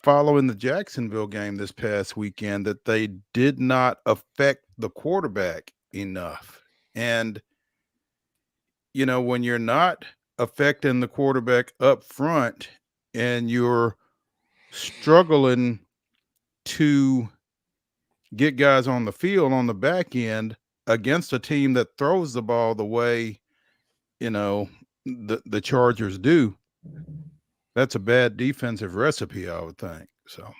following the Jacksonville game this past weekend that they did not affect the quarterback enough. And, when you're not affecting the quarterback up front and you're struggling to get guys on the field on the back end against a team that throws the ball the way, the Chargers do, that's a bad defensive recipe, I would think. So.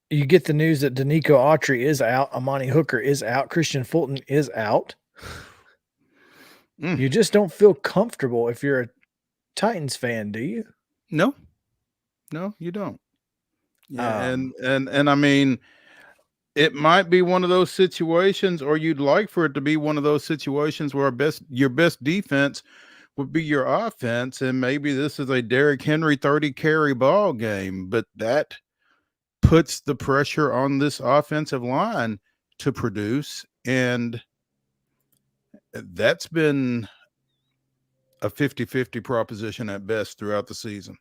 You get the news that Danico Autry is out, Amani Hooker is out, Christian Fulton is out. You just don't feel comfortable if you're a Titans fan, do you? No, you don't. Yeah, and I mean, it might be one of those situations, or you'd like for it to be one of those situations where your best defense would be your offense, and maybe this is a Derrick Henry 30 carry ball game, but that puts the pressure on this offensive line to produce, and That's been a 50-50 proposition at best throughout the season.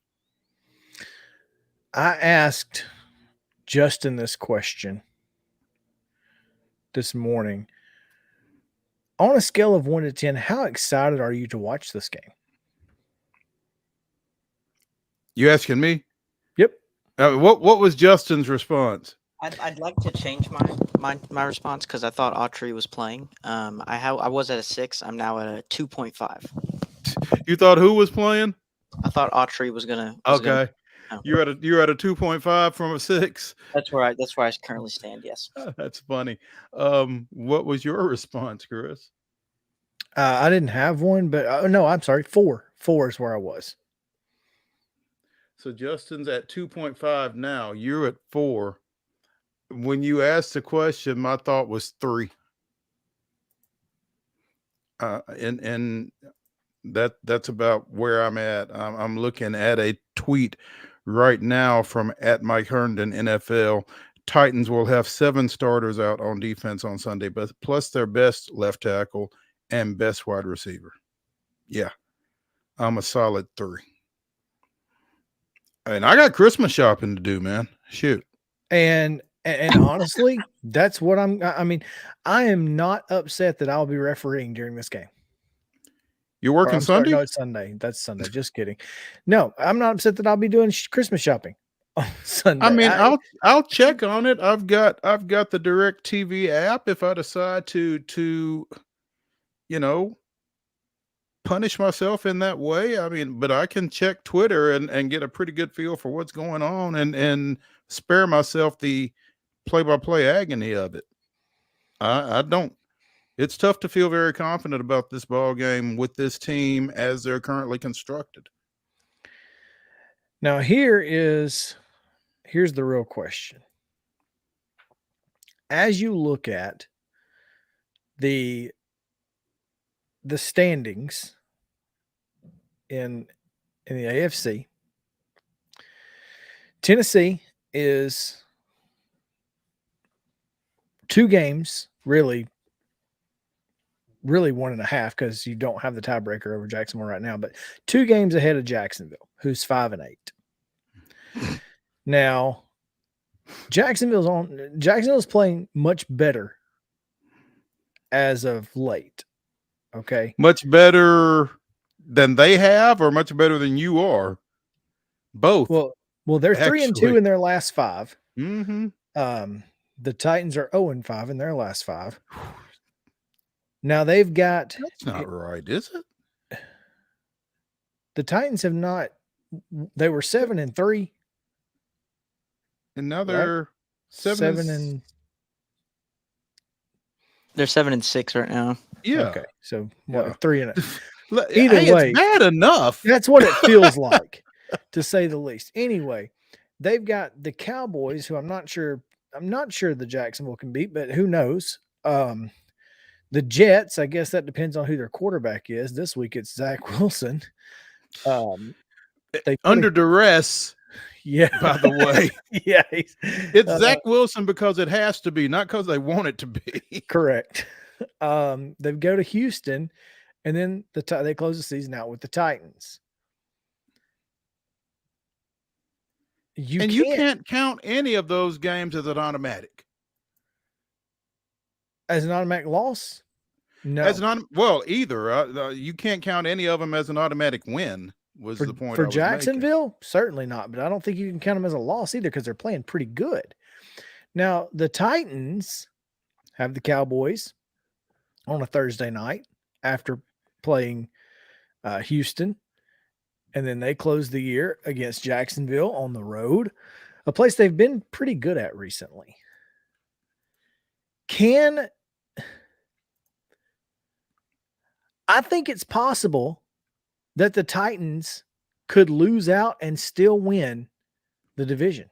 I asked Justin this question this morning. On a scale of 1 to 10, how excited are you to watch this game? You asking me? Yep. What was Justin's response? I'd like to change my response because I thought Autry was playing. I was at a 6. I'm now at a 2.5. You thought who was playing? I thought Autry was gonna. Okay. You're at a 2.5 from a 6. That's where I currently stand. Yes. That's funny. What was your response, Chris? I didn't have one, but no, I'm sorry. 4. 4 is where I was. So Justin's at 2.5 now. You're at 4. When you asked the question, my thought was 3. And that's about where I'm at. I'm looking at a tweet right now from @Mike Herndon NFL. Titans will have 7 starters out on defense on Sunday, but plus their best left tackle and best wide receiver. Yeah, I'm a solid 3. And I got Christmas shopping to do, man. Shoot. And honestly, that's what I mean, I am not upset that I'll be refereeing during this game. You're working Sunday? No, it's Sunday. That's Sunday. Just kidding. No, I'm not upset that I'll be doing Christmas shopping on Sunday. I mean, I'll check on it. I've got the Direct TV app. If I decide to punish myself in that way, I mean, but I can check Twitter and get a pretty good feel for what's going on and spare myself the play-by-play agony of it. I don't. It's tough to feel very confident about this ball game with this team as they're currently constructed. Now, here's the real question. As you look at the standings in the AFC, Tennessee is 2 games, really 1.5 because you don't have the tiebreaker over Jacksonville right now, but 2 games ahead of Jacksonville, who's 5-8. Now, Jacksonville's playing much better as of late. Okay. Much better than they have, or much better than you are? Both. Well, they're 3-2 in their last 5. Mm-hmm. The Titans are 0-5 in their last 5. Now they've got. That's not right, is it? The Titans have not. They were 7-3, and now they're right? 7 They're 7-6 right now. Yeah. Okay. So what? 3 and either way, it's bad enough. That's what it feels like, to say the least. Anyway, they've got the Cowboys, who I'm not sure the Jacksonville can beat, but who knows? The Jets, I guess that depends on who their quarterback is. This week it's Zach Wilson. Under duress. Yeah. By the way. Yeah. It's Zach Wilson because it has to be, not because they want it to be. Correct. They go to Houston, and then they close the season out with the Titans. You can't count any of those games as an automatic. As an automatic loss? No. Either. You can't count any of them as an automatic win, the point. For Jacksonville? Certainly not, but I don't think you can count them as a loss either because they're playing pretty good. Now, the Titans have the Cowboys on a Thursday night after playing Houston, and then they close the year against Jacksonville on the road, a place they've been pretty good at recently. I think it's possible that the Titans could lose out and still win the division.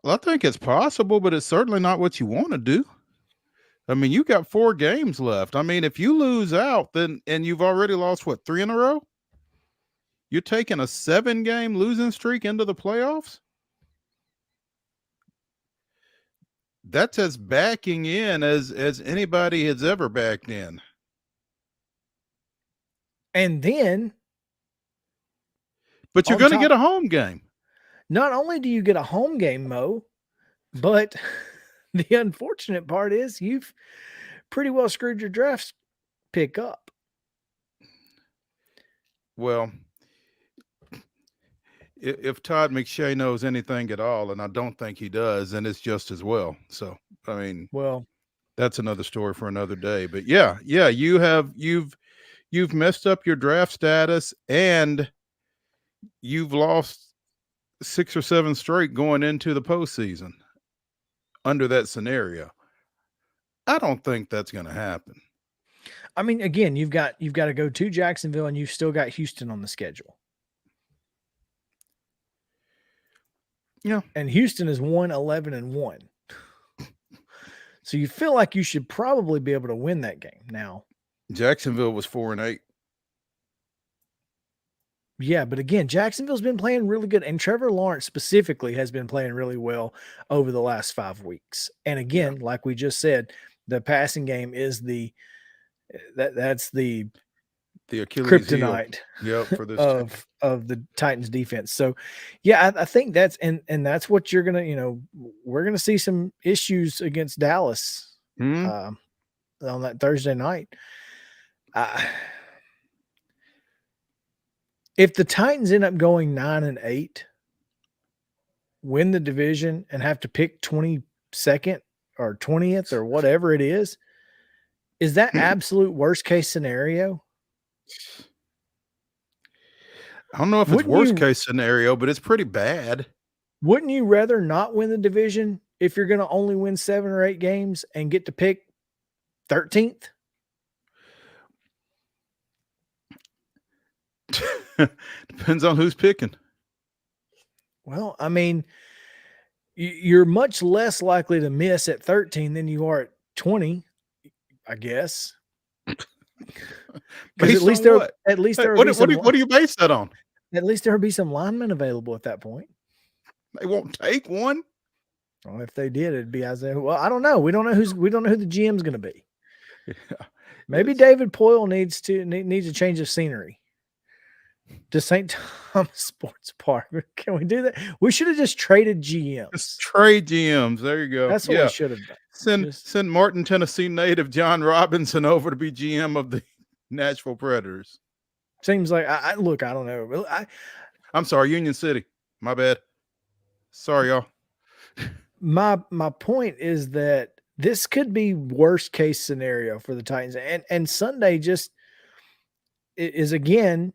Well, I think it's possible, but it's certainly not what you want to do. I mean, you got 4 games left. I mean, if you lose out, and you've already lost, 3 in a row? You're taking a 7-game losing streak into the playoffs? That's as backing in as anybody has ever backed in. And then, but you're going to get a home game. Not only do you get a home game, Mo, but the unfortunate part is you've pretty well screwed your draft pick up. Well, if Todd McShay knows anything at all, and I don't think he does, then it's just as well. So, I mean, well, that's another story for another day. But yeah, you've messed up your draft status, and you've lost 6 or 7 straight going into the postseason under that scenario. I don't think that's going to happen. I mean, again, you've got to go to Jacksonville, and you've still got Houston on the schedule. Yeah. And Houston is 1-11-1. So you feel like you should probably be able to win that game now. Jacksonville was 4-8. Yeah, but again, Jacksonville's been playing really good, and Trevor Lawrence specifically has been playing really well over the last 5 weeks. And again, like we just said, the passing game is that's the Achilles kryptonite heel. Yep, for this of the Titans defense. So yeah, I think that's and that's what you're gonna, we're gonna see some issues against Dallas on that Thursday night. If the Titans end up going 9-8, win the division, and have to pick 22nd or 20th or whatever it is that absolute worst case scenario? I don't know if it's worst case scenario, but it's pretty bad. Wouldn't you rather not win the division if you're going to only win 7 or 8 games and get to pick 13th? Depends on who's picking. Well, I mean, you're much less likely to miss at 13 than you are at 20, I guess. Because at least there, what do you base that on? At least there will be some linemen available at that point. They won't take one. Well, if they did, it'd be Isaiah. Well, I don't know. We don't know who the GM's going to be. Yeah. Maybe David Poyle needs a change of scenery to St. Thomas Sports Park. Can we do that? We should have just traded GMs. Just trade GMs. There you go. That's what we should have done. Send Martin, Tennessee native John Robinson over to be GM of the Nashville Predators. Seems like look. I don't know. I'm sorry, Union City. My bad. Sorry, y'all. My point is that this could be worst case scenario for the Titans, and Sunday just is again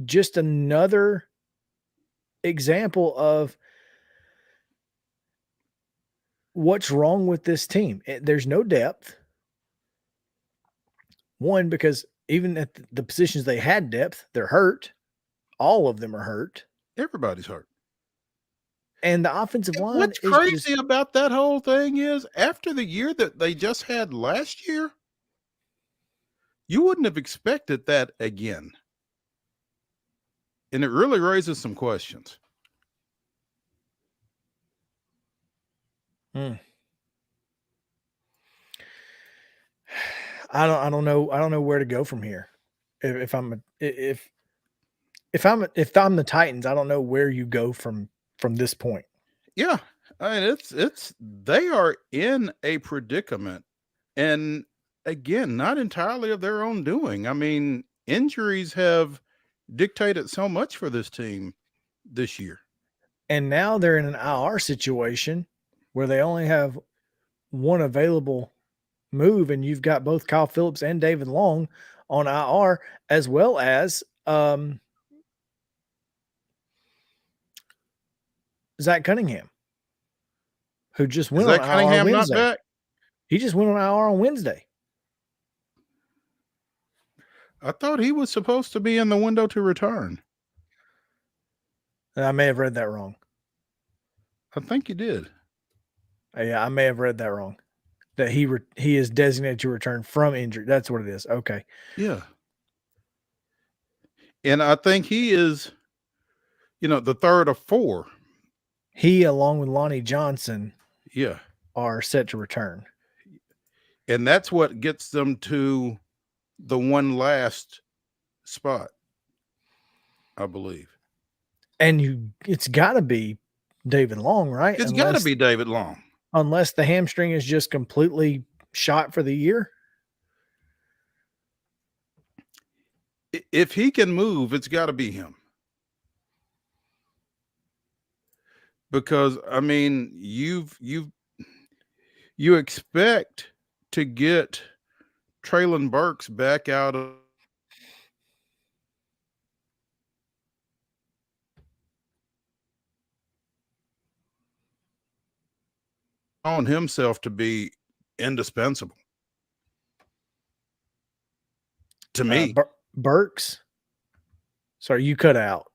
just another example of what's wrong with this team. There's no depth. One, because even at the positions they had depth, they're hurt. All of them are hurt. Everybody's hurt. And the offensive line. What's crazy about that whole thing is after the year that they just had last year, you wouldn't have expected that again. And it really raises some questions. I don't know where to go from here. If I'm the Titans, I don't know where you go from this point. Yeah. I mean, they are in a predicament, and again, not entirely of their own doing. I mean, injuries have dictated so much for this team this year. And now they're in an IR situation where they only have one available move, and you've got both Kyle Phillips and David Long on IR, as well as Zach Cunningham, who just went on IR on Wednesday. Not back? He just went on IR on Wednesday. I thought he was supposed to be in the window to return. I may have read that wrong. I think you did. Yeah, I may have read that wrong. That he is designated to return from injury. That's what it is. Okay. Yeah. And I think he is, the third of 4. He, along with Lonnie Johnson, yeah, are set to return. And that's what gets them to the one last spot, I believe. And it's got to be David Long, right? It's got to be David Long. Unless the hamstring is just completely shot for the year. If he can move, it's got to be him. Because I mean, you expect to get Traylon Burks back out of on himself to be indispensable to me. Burks. Sorry, you cut out.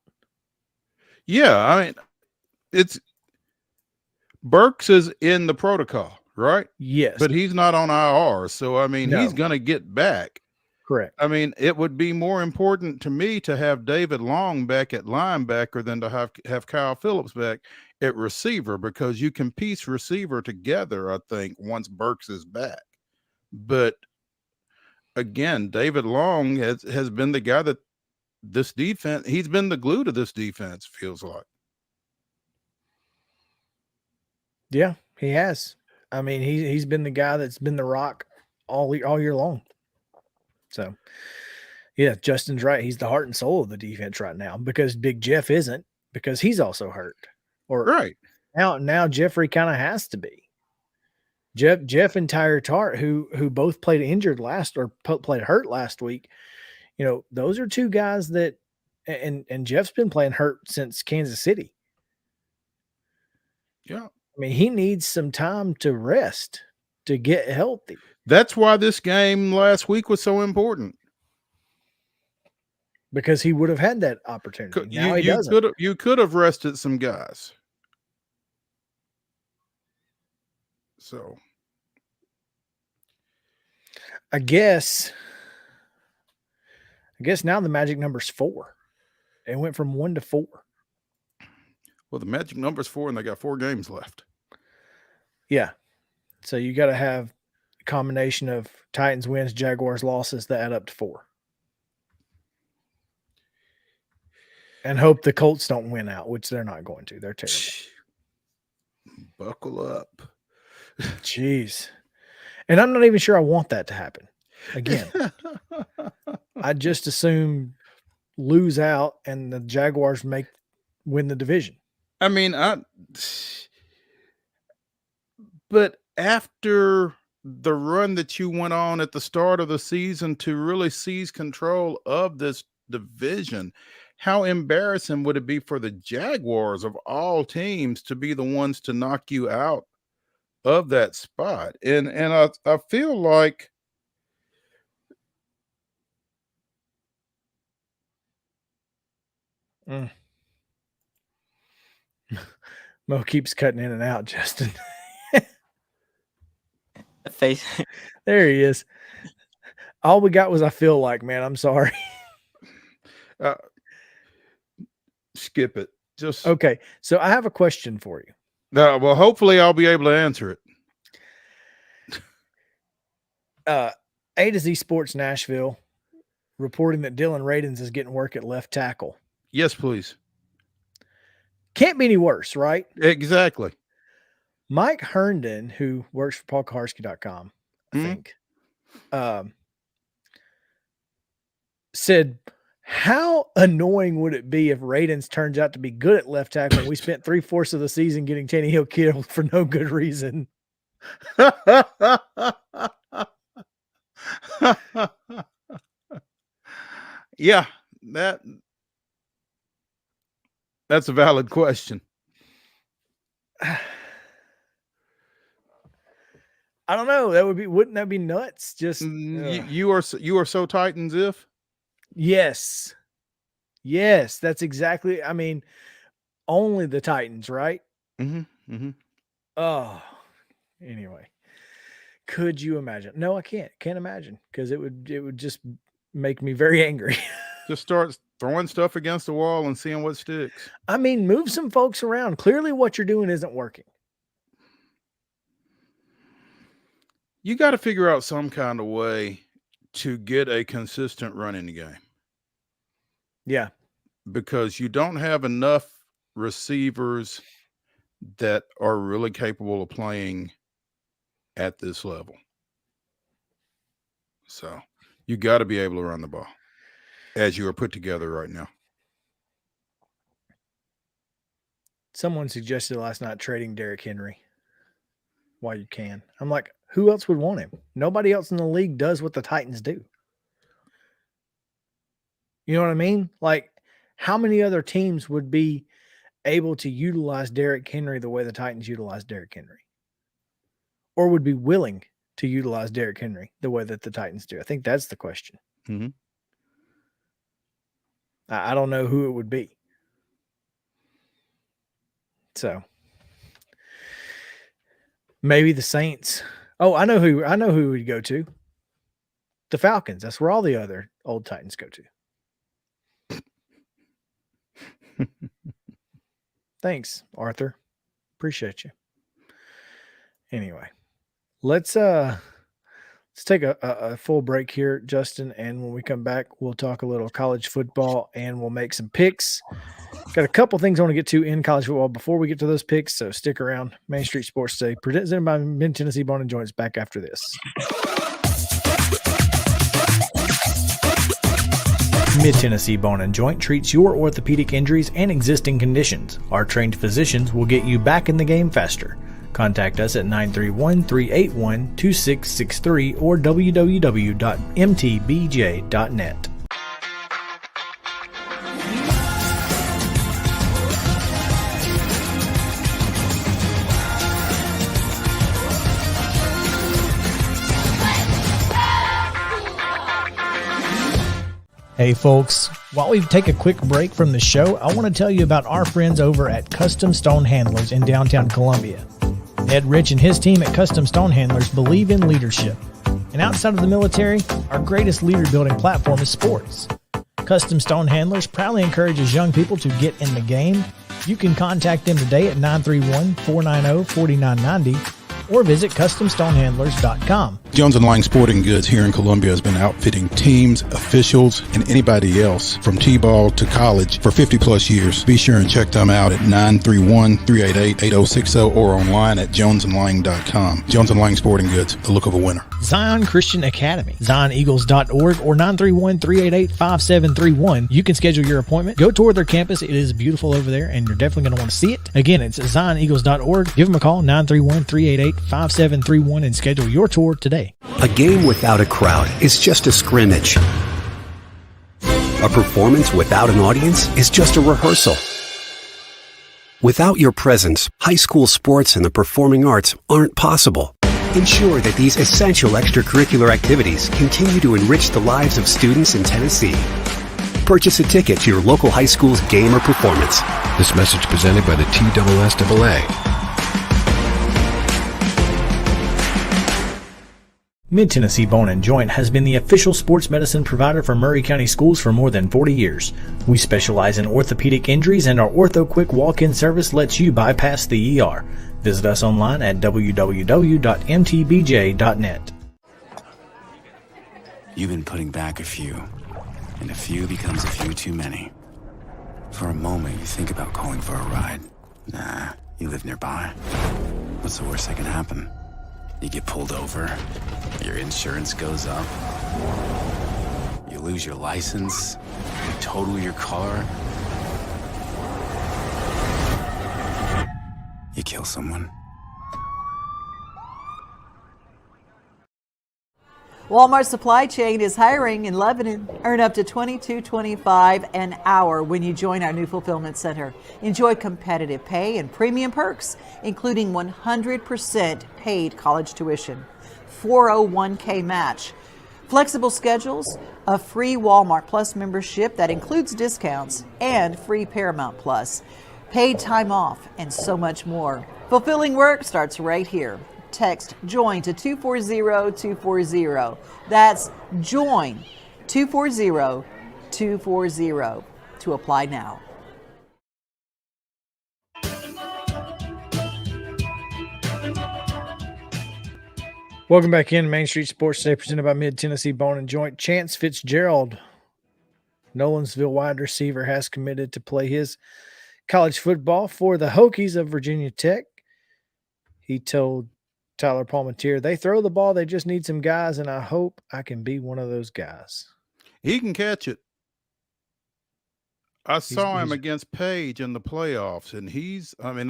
Yeah, I mean, it's Burks is in the protocol, right? Yes. But he's not on IR. So, I mean, he's going to get back. Correct. I mean, it would be more important to me to have David Long back at linebacker than to have Kyle Phillips back at receiver, because you can piece receiver together, I think, once Burks is back. But again, David Long has been the guy that this defense, he's been the glue to this defense, feels like. Yeah, he has. I mean, he's been the guy that's been the rock all year long. So, yeah, Justin's right. He's the heart and soul of the defense right now, because Big Jeff isn't, because he's also hurt. Or right now Jeffrey kind of has to be. Jeff and Tyler Tart, who both played injured played hurt last week. You know, those are two guys that, and Jeff's been playing hurt since Kansas City. Yeah. I mean, he needs some time to rest to get healthy. That's why this game last week was so important. Because he would have had that opportunity. Now he doesn't. You could have rested some guys. So I guess now the magic number's 4. It went from 1 to 4. Well, the magic number's 4 and they got 4 games left. Yeah. So you got to have a combination of Titans wins, Jaguars losses that add up to 4. And hope the Colts don't win out, which they're not going to. They're terrible. Buckle up. Jeez. And I'm not even sure I want that to happen. Again, I just assume lose out and the Jaguars win the division. I mean, but after the run that you went on at the start of the season to really seize control of this division, how embarrassing would it be for the Jaguars of all teams to be the ones to knock you out of that spot? And I feel like Mo keeps cutting in and out, Justin. Face. There he is. All we got was I feel like, man, I'm sorry. Skip it. Just okay. So I have a question for you. Well, hopefully I'll be able to answer it. A to Z Sports Nashville reporting that Dylan Radins is getting work at left tackle. Yes, please. Can't be any worse, right? Exactly. Mike Herndon, who works for PaulKaharski.com, I think, said, how annoying would it be if Radins turns out to be good at left tackle and we spent 3/4 of the season getting Tannehill killed for no good reason? Yeah, that's a valid question. I don't know. Wouldn't that be nuts? Just you are so Titans if? Yes. Yes, that's exactly. I mean, only the Titans, right? Mm-hmm. Mm-hmm. Oh, anyway. Could you imagine? No, I can't. Can't imagine, because it would just make me very angry. Just start throwing stuff against the wall and seeing what sticks. I mean, move some folks around. Clearly what you're doing isn't working. You got to figure out some kind of way to get a consistent run in the game. Yeah. Because you don't have enough receivers that are really capable of playing at this level. So you got to be able to run the ball as you are put together right now. Someone suggested last night trading Derrick Henry while you can. I'm like, who else would want him? Nobody else in the league does what the Titans do. You know what I mean? Like, how many other teams would be able to utilize Derrick Henry the way the Titans utilize Derrick Henry? Or would be willing to utilize Derrick Henry the way that the Titans do? I think that's the question. Mm-hmm. I don't know who it would be. So maybe the Saints. Oh, I know who we'd go to. The Falcons. That's where all the other old Titans go to. Thanks, Arthur. Appreciate you. Anyway, let's take a full break here, Justin, and when we come back, we'll talk a little college football and we'll make some picks. Got a couple things I want to get to in college football before we get to those picks, so stick around. Main Street Sports Today, presented by Mid-Tennessee Bone and Joints, back after this. Mid-Tennessee Bone and Joint treats your orthopedic injuries and existing conditions. Our trained physicians will get you back in the game faster. Contact us at 931-381-2663 or www.mtbj.net. Hey folks, while we take a quick break from the show, I want to tell you about our friends over at Custom Stone Handlers in downtown Columbia. Ed Rich and his team at Custom Stone Handlers believe in leadership. And outside of the military, our greatest leader building platform is sports. Custom Stone Handlers proudly encourages young people to get in the game. You can contact them today at 931-490-4990 or visit CustomStonehandlers.com. Jones & Lang Sporting Goods here in Columbia has been outfitting teams, officials, and anybody else from T-ball to college for 50-plus years. Be sure and check them out at 931-388-8060 or online at jonesandlang.com. Jones & Lang Sporting Goods, the look of a winner. Zion Christian Academy, ZionEagles.org or 931-388-5731. You can schedule your appointment. Go tour their campus. It is beautiful over there, and you're definitely going to want to see it. Again, it's ZionEagles.org. Give them a call, 931-388-5731, and schedule your tour today. A game without a crowd is just a scrimmage. A performance without an audience is just a rehearsal. Without your presence, high school sports and the performing arts aren't possible. Ensure that these essential extracurricular activities continue to enrich the lives of students in Tennessee. Purchase a ticket to your local high school's game or performance. This message presented by the TSSAA. Mid-Tennessee Bone and Joint has been the official sports medicine provider for Maury County schools for more than 40 years. We specialize in orthopedic injuries, and our Ortho Quick walk-in service lets you bypass the ER. Visit us online at www.mtbj.net. You've been putting back a few, and a few becomes a few too many. For a moment, you think about calling for a ride. Nah, you live nearby. What's the worst that can happen? You get pulled over, your insurance goes up, you lose your license, you total your car, you kill someone. Walmart Supply Chain is hiring in Lebanon. Earn up to $22.25 an hour when you join our new fulfillment center. Enjoy competitive pay and premium perks, including 100% paid college tuition, 401k match, flexible schedules, a free Walmart Plus membership that includes discounts, and free Paramount Plus, paid time off, and so much more. Fulfilling work starts right here. Text JOIN to 240-240. That's JOIN 240-240 to apply now. Welcome back in Main Street Sports Today, presented by Mid-Tennessee Bone and Joint. Chance Fitzgerald Nolensville wide receiver, has committed to play his college football for the Hokies of Virginia Tech. He told Tyler Palmatier, they throw the ball, they just need some guys, and I hope I can be one of those guys. He can catch it. I saw him against Page in the playoffs, and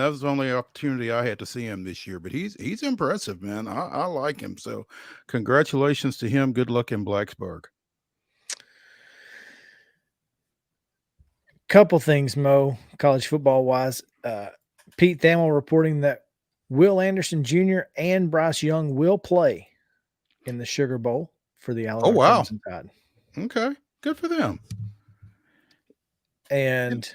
that was the only opportunity I had to see him this year, but he's impressive, man. I like him. So congratulations to him. Good luck in Blacksburg. Couple things, Mo, college football wise. Pete Thamel reporting that Will Anderson Jr. and Bryce Young will play in the Sugar Bowl for the Alabama Crimson Tide. Okay, good for them. And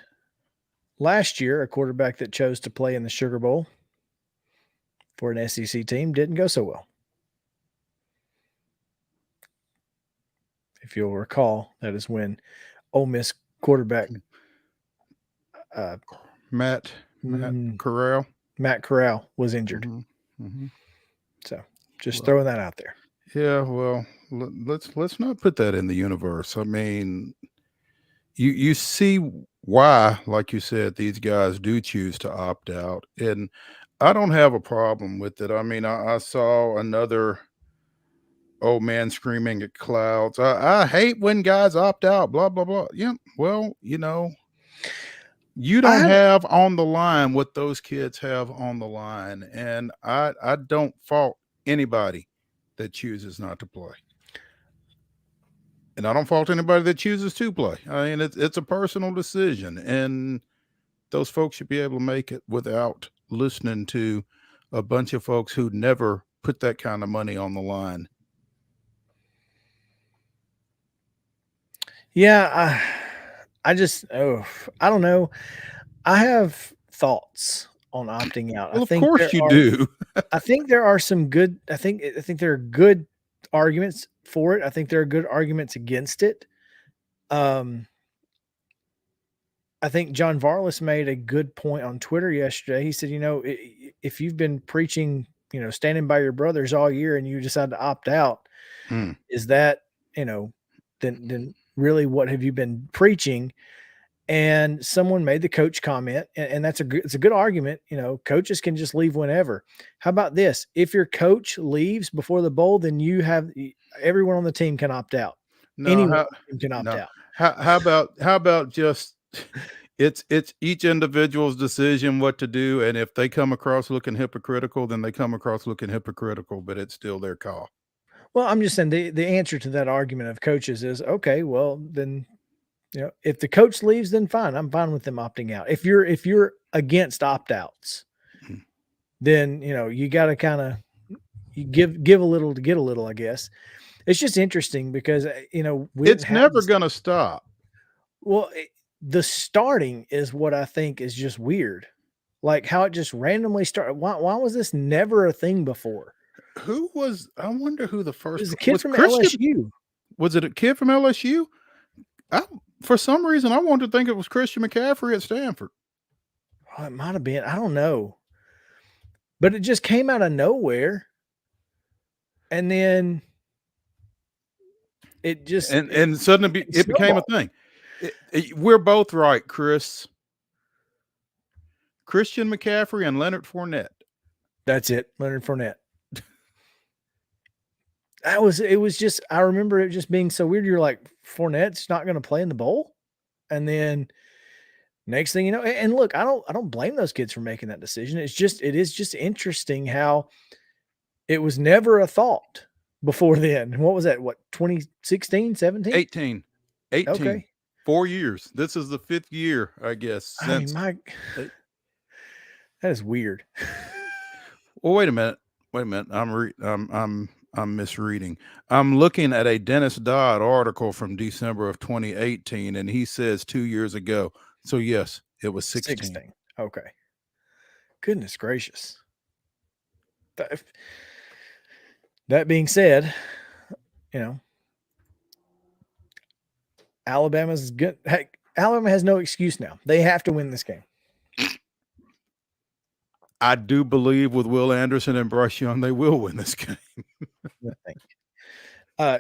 last year, a quarterback that chose to play in the Sugar Bowl for an SEC team didn't go so well. If you'll recall, that is when Ole Miss quarterback Matt Corral was injured. Mm-hmm. So just throwing that out there. Yeah, well, let's not put that in the universe. I mean, you see why, like you said, these guys do choose to opt out, and I don't have a problem with it. I mean, I saw another old man screaming at clouds. I hate when guys opt out, blah, blah, blah. Yeah, well, you don't have on the line what those kids have on the line, and I don't fault anybody that chooses not to play. And I don't fault anybody that chooses to play. I mean, it's a personal decision, and those folks should be able to make it without listening to a bunch of folks who never put that kind of money on the line. Yeah, I don't know. I have thoughts on opting out. Well, of course you do. I think there are some good. I think there are good arguments for it. I think there are good arguments against it. I think John Varlas made a good point on Twitter yesterday. He said, if you've been preaching, standing by your brothers all year and you decide to opt out, is that, then really what have you been preaching? And someone made the coach comment, and it's a good argument. Coaches can just leave whenever. How about this? If your coach leaves before the bowl, then everyone on the team can opt out. Anyone can opt out. How about just it's each individual's decision what to do, and if they come across looking hypocritical, then they come across looking hypocritical, but it's still their call. Well, I'm just saying the answer to that argument of coaches is, okay, well then, if the coach leaves, then fine. I'm fine with them opting out. If you're against opt-outs, then, you got to kind of give a little to get a little, I guess. It's just interesting because, it's never going to stop. Well, the starting is what I think is just weird. Like how it just randomly started. Why was this never a thing before? I wonder who the first. It was a kid from LSU. Was it a kid from LSU? For some reason, I wanted to think it was Christian McCaffrey at Stanford. Oh, it might have been. I don't know. But it just came out of nowhere. And then it just. And suddenly it became a thing. We're both right, Chris. Christian McCaffrey and Leonard Fournette. That's it. Leonard Fournette. I remember it just being so weird. You're like, Fournette's not going to play in the bowl. And then next thing you know, and look, I don't blame those kids for making that decision. It is just interesting how it was never a thought before then. What was that? What, 2016, 17? 18. Okay. 4 years. This is the 5th year, I guess. That is weird. Well, wait a minute. I'm misreading. I'm looking at a Dennis Dodd article from December of 2018, and he says 2 years ago. So yes, it was 16. Okay. Goodness gracious. That being said, Alabama's good. Heck, Alabama has no excuse now. They have to win this game. I do believe with Will Anderson and Bryce Young, they will win this game. Thank you.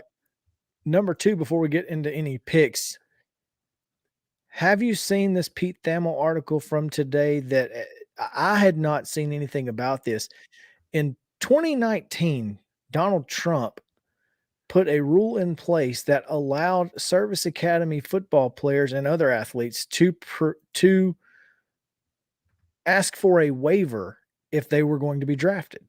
Number 2, before we get into any picks, Have you seen this Pete Thamel article from today that I had not seen anything about this? In 2019, Donald Trump put a rule in place that allowed service academy football players and other athletes to ask for a waiver if they were going to be drafted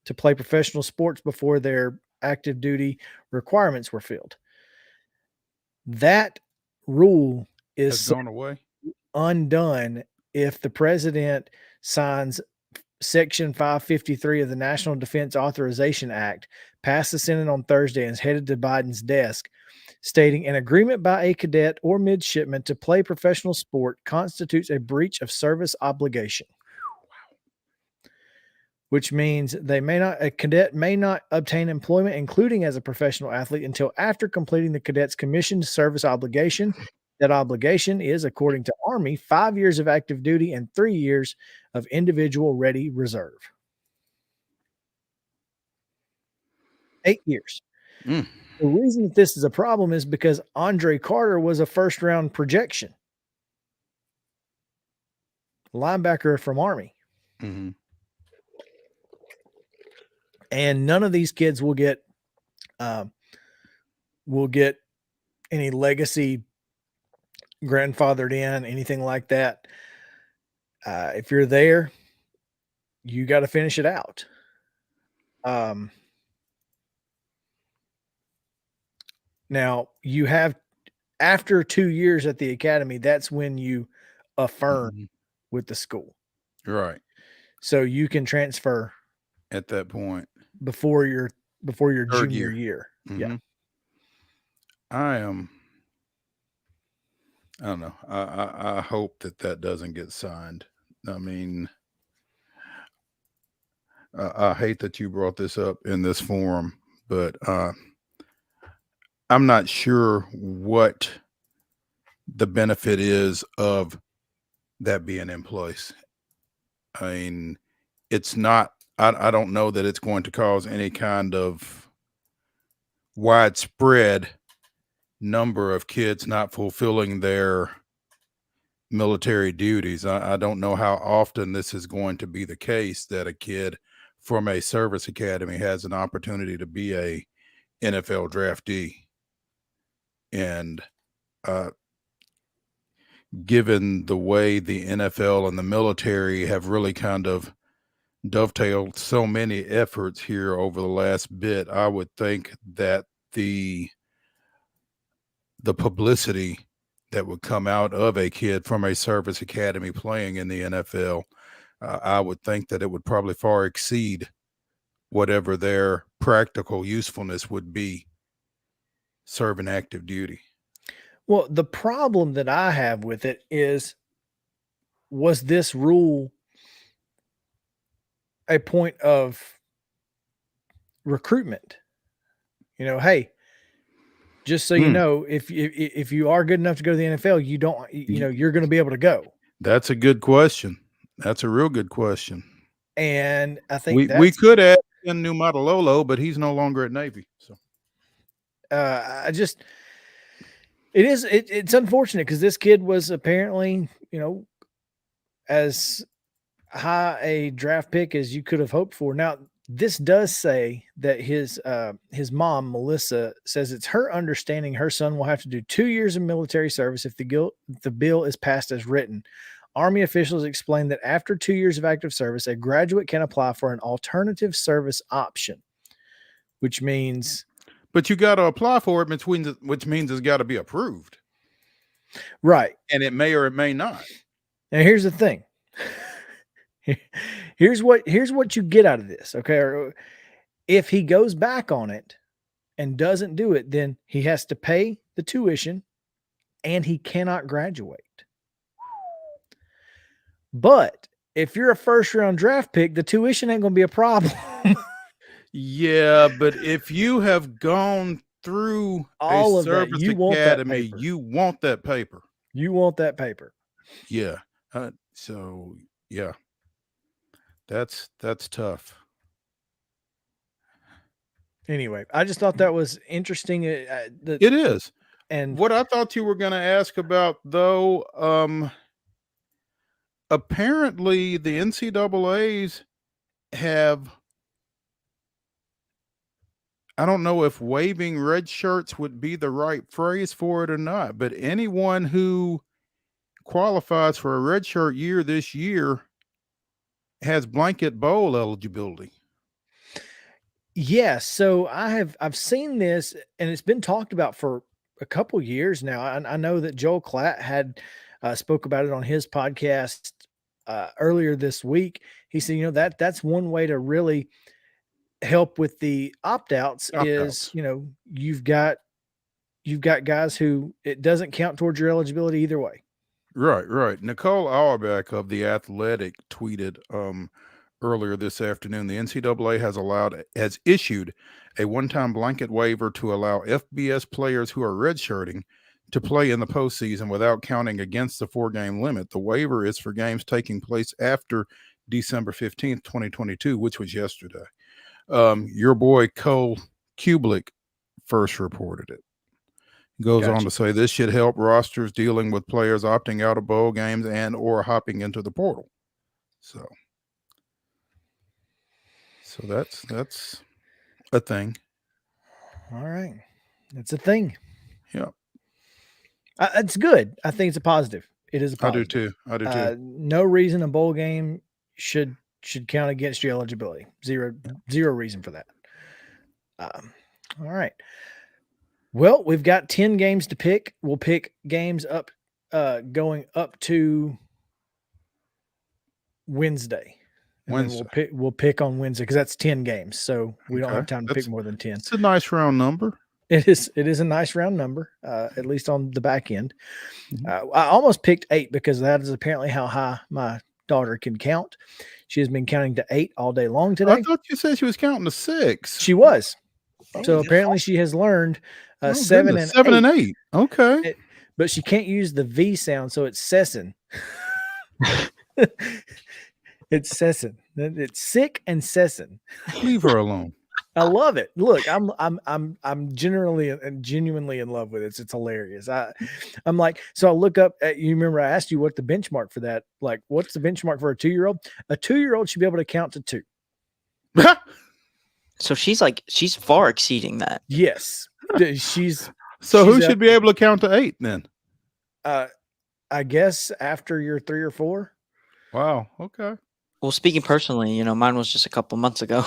to play professional sports before their active duty requirements were filled. That rule is gone away, undone if the president signs Section 553 of the National Defense Authorization Act, passed the Senate on Thursday and is headed to Biden's desk, stating an agreement by a cadet or midshipman to play professional sport constitutes a breach of service obligation. Which means a cadet may not obtain employment, including as a professional athlete, until after completing the cadet's commissioned service obligation. That obligation is, according to Army, 5 years of active duty and 3 years of individual ready reserve. 8 years. The reason that this is a problem is because Andre Carter was a first-round projection. Linebacker from Army. Mm-hmm. And none of these kids will get any legacy grandfathered in, anything like that. If you're there, you got to finish it out. Now you have, after 2 years at the academy, that's when you affirm with the school. Right. So you can transfer at that point before your junior year. Mm-hmm. Yeah. I don't know. I hope that doesn't get signed. I mean, I hate that you brought this up in this forum, but I'm not sure what the benefit is of that being in place. I mean, it's not, I don't know that it's going to cause any kind of widespread number of kids not fulfilling their military duties. I don't know how often this is going to be the case that a kid from a service academy has an opportunity to be a NFL draftee. And given the way the NFL and the military have really kind of dovetailed so many efforts here over the last bit, I would think that the publicity that would come out of a kid from a service academy playing in the NFL, I would think that it would probably far exceed whatever their practical usefulness would be serving active duty. Well, the problem that I have with it is, was this rule a point of recruitment? You know, hey, just so you know, if you are good enough to go to the NFL, you don't, you're going to be able to go. That's a good question. That's a real good question. And I think we could add in New Matalolo, but he's no longer at Navy. So it's unfortunate because this kid was apparently, as high a draft pick as you could have hoped for. Now, this does say that his mom, Melissa, says it's her understanding her son will have to do 2 years of military service if the bill is passed as written. Army officials explained that after 2 years of active service, a graduate can apply for an alternative service option, which means... But you got to apply for it, which means it's got to be approved. Right. And it may or it may not. Now, here's the thing. Here's what you get out of this, okay? If he goes back on it and doesn't do it, then he has to pay the tuition and he cannot graduate. But if you're a first-round draft pick, the tuition ain't going to be a problem. Yeah, but if you have gone through all a of service that, you academy, you want that paper. You want that paper. Yeah. So yeah, that's tough. Anyway, I just thought that was interesting. It is. And what I thought you were going to ask about, though, apparently the NCAAs have, I don't know if waiving red shirts would be the right phrase for it or not, but anyone who qualifies for a red shirt year this year has blanket bowl eligibility. Yes. So I've seen this, and it's been talked about for a couple years now. I know that Joel Klatt had spoke about it on his podcast earlier this week. He said, that's one way to really help with the opt-outs is, you've got guys who it doesn't count towards your eligibility either way. Right. Nicole Auerbach of The Athletic tweeted earlier this afternoon, the NCAA has issued a one-time blanket waiver to allow FBS players who are redshirting to play in the postseason without counting against the 4-game limit. The waiver is for games taking place after December 15th, 2022, which was yesterday. Your boy Cole Kublik first reported it. Goes on to say this should help rosters dealing with players opting out of bowl games and or hopping into the portal. So that's a thing. All right. That's a thing. Yeah. It's good. I think it's a positive. It is a positive. I do too. No reason a bowl game should count against your eligibility. Zero reason for that. All right. Well, we've got 10 games to pick. We'll pick games up going up to Wednesday. We'll pick on Wednesday because that's 10 games. So we don't have time to pick more than 10. It's a nice round number. It is a nice round number, at least on the back end. I almost picked 8 because that is apparently how high my daughter can count. She has been counting to 8 all day long today. I thought you said she was counting to 6. She was. So apparently she has learned 7 and 8. Okay. But she can't use the V sound, so it's sessin. It's sessin. It's sick and sessin. Leave her alone. I love it. Look, I'm genuinely in love with it. It's hilarious. I'm like, so I look up at, you remember I asked you what the benchmark for that, like what's the benchmark for a 2-year-old? A 2-year-old should be able to count to 2. So she's far exceeding that. Yes. So who should be able to count to 8 then? I guess after you're 3 or 4. Wow. Okay. Well, speaking personally, mine was just a couple months ago.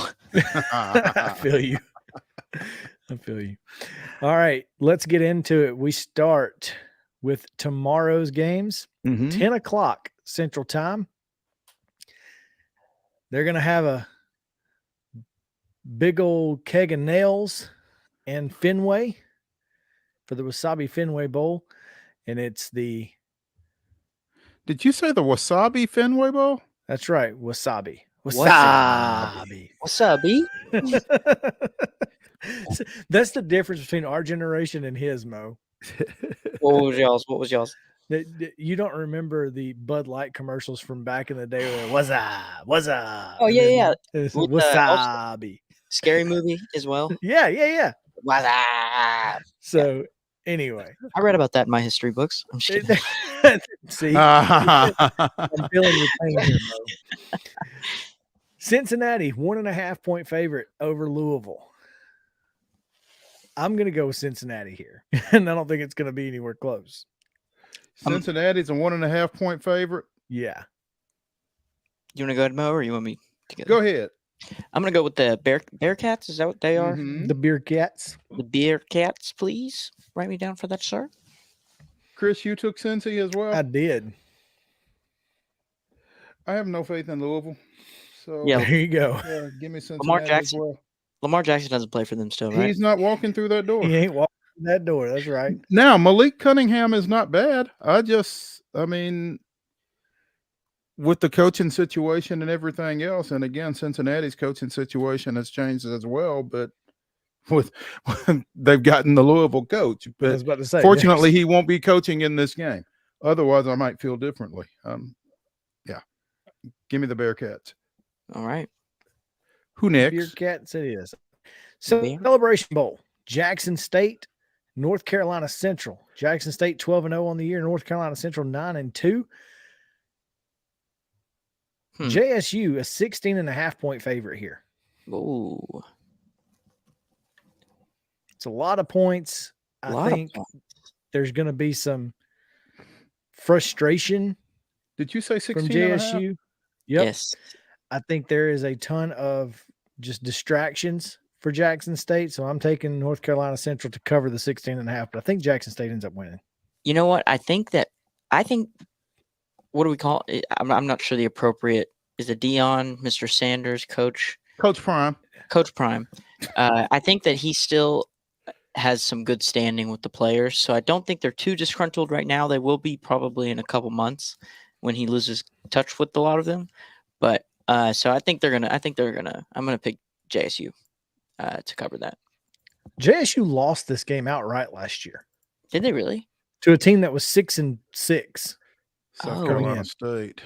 I feel you. All right, let's get into it. We start with tomorrow's games, 10 o'clock Central Time. They're going to have a big old keg of nails in Fenway for the Wasabi Fenway Bowl. And it's the... Did you say the Wasabi Fenway Bowl? That's right. Wasabi. Wasabi. That's the difference between our generation and his, Mo. What was y'all's? You don't remember the Bud Light commercials from back in the day where Wasabi. Oh, yeah. Wasabi. Scary movie as well. Yeah. Wasabi. So anyway. I read about that in my history books. I'm just kidding. See, I'm feeling your pain here, Mo. Cincinnati, 1.5 point favorite over Louisville. I'm going to go with Cincinnati here, and I don't think it's going to be anywhere close. Cincinnati's a 1.5 point favorite. Yeah. You want to go ahead, Mo, or you want me to go? Go ahead. I'm going to go with the Bearcats. Is that what they are? The Bearcats. The Bearcats, please. Write me down for that, sir. Chris, you took Cincy as well? I did. I have no faith in Louisville. So yeah, there you go. Yeah, give me Cincinnati as well. Lamar Jackson doesn't play for them still, right? He's not walking through that door. He ain't walking through that door. That's right. Now, Malik Cunningham is not bad. I mean, with the coaching situation and everything else, and again, Cincinnati's coaching situation has changed as well, but they've gotten the Louisville coach. But I was about to say, fortunately, he won't be coaching in this game. Otherwise, I might feel differently. Yeah. Give me the Bearcats. All right. Who next? Bearcats it is. So Celebration Bowl, Jackson State North Carolina Central. Jackson State 12-0 on the year. North Carolina Central 9-2. JSU, a 16.5 point favorite here. Ooh. It's a lot of points. I think there's going to be some frustration. Did you say 16 from JSU? Yep. Yes. I think there is a ton of just distractions for Jackson State. So I'm taking North Carolina Central to cover the 16.5, but I think Jackson State ends up winning. You know what? I think what do we call it? I'm not sure the appropriate. Is it Dion, Mr. Sanders, Coach Prime? Coach Prime. I think that he still has some good standing with the players, so I don't think they're too disgruntled right now. They will be probably in a couple months when he loses touch with a lot of them. But so I'm gonna pick JSU to cover that. JSU lost this game outright last year. Did they really? To a team that was 6-6. South Carolina State.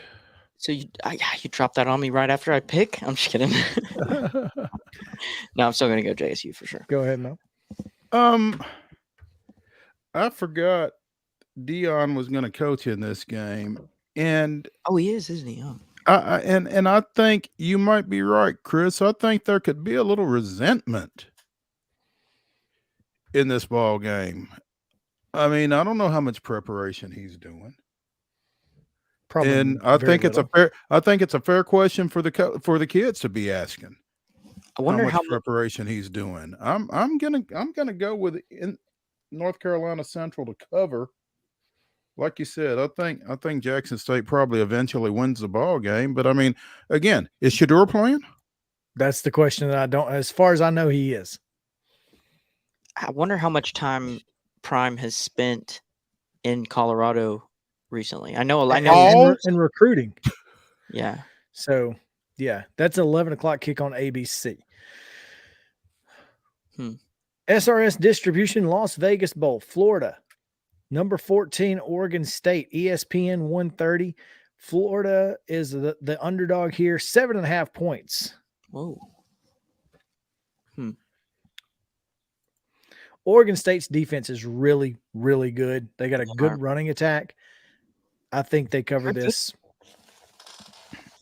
So you dropped that on me right after I pick? I'm just kidding. No, I'm still gonna go JSU for sure. Go ahead, Mo. I forgot Dion was going to coach in this game, and he is, isn't he? Oh. And I think you might be right, Chris. I think there could be a little resentment in this ball game. I mean, I don't know how much preparation he's doing. Probably, and I think it's a fair question for the kids to be asking. I wonder how much preparation he's doing. I'm gonna go with North Carolina Central to cover. Like you said, I think Jackson State probably eventually wins the ball game. But I mean, again, is Shedeur playing? That's the question that I don't. As far as I know, he is. I wonder how much time Prime has spent in Colorado recently. I know in recruiting. Yeah. So yeah, that's 11 o'clock kick on ABC. SRS Distribution Las Vegas Bowl, Florida. Number 14, Oregon State, ESPN 130. Florida is the underdog here, 7.5 points. Whoa. Oregon State's defense is really, really good. They got a good running attack. I think they cover this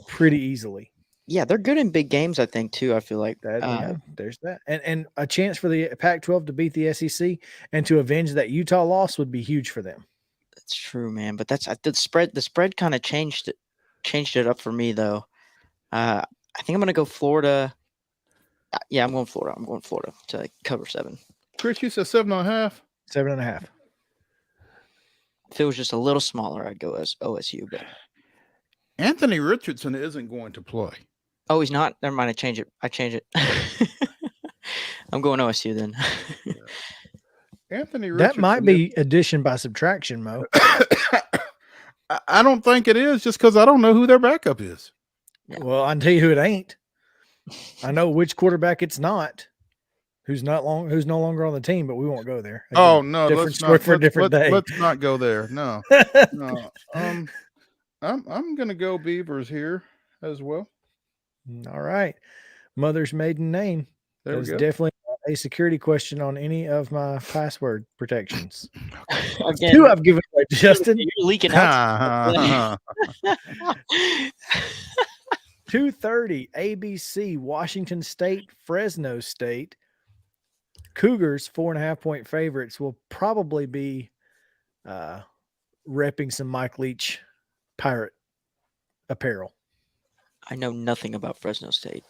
pretty easily. Yeah, they're good in big games, I think, too. I feel like that. There's that. And a chance for the Pac-12 to beat the SEC and to avenge that Utah loss would be huge for them. That's true, man. But that's the spread. The spread kind of changed it up for me, though. I think I'm going to go Florida. Yeah, I'm going Florida. I'm going Florida to cover 7. Chris, you said 7.5? 7.5. If it was just a little smaller, I'd go as OSU. But Anthony Richardson isn't going to play. Oh, he's not? Never mind. I change it. I'm going OSU then. Anthony Richardson. That might be addition by subtraction, Mo. I don't think it is, just because I don't know who their backup is. Yeah. Well, I can tell you who it ain't. I know which quarterback it's not. Who's no longer on the team, but we won't go there. Again, oh no, let's not go there. No, no. I'm gonna go Beavers here as well. All right, mother's maiden name. There's definitely a security question on any of my password protections. Again, 2 I've given away, Justin. You're leaking out. 2:30 ABC, Washington State, Fresno State. Cougars, 4.5 point favorites, will probably be repping some Mike Leach Pirate apparel. I know nothing about Fresno State.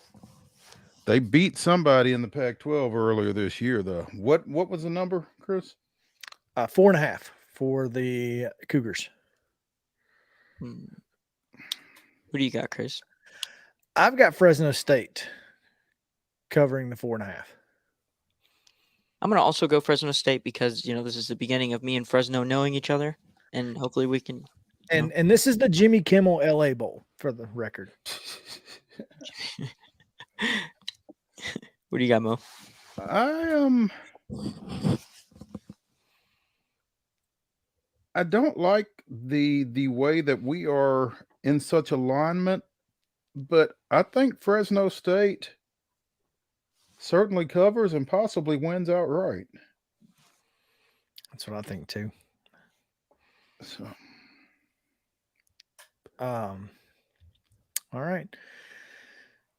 They beat somebody in the Pac-12 earlier this year, though. What was the number, Chris? 4.5 for the Cougars. Who do you got, Chris? I've got Fresno State covering the 4.5. I'm going to also go Fresno State because, this is the beginning of me and Fresno knowing each other, and hopefully we can. And this is the Jimmy Kimmel LA Bowl, for the record. What do you got, Mo? I don't like the way that we are in such alignment, but I think Fresno State certainly covers and possibly wins outright. That's what I think too. So, all right.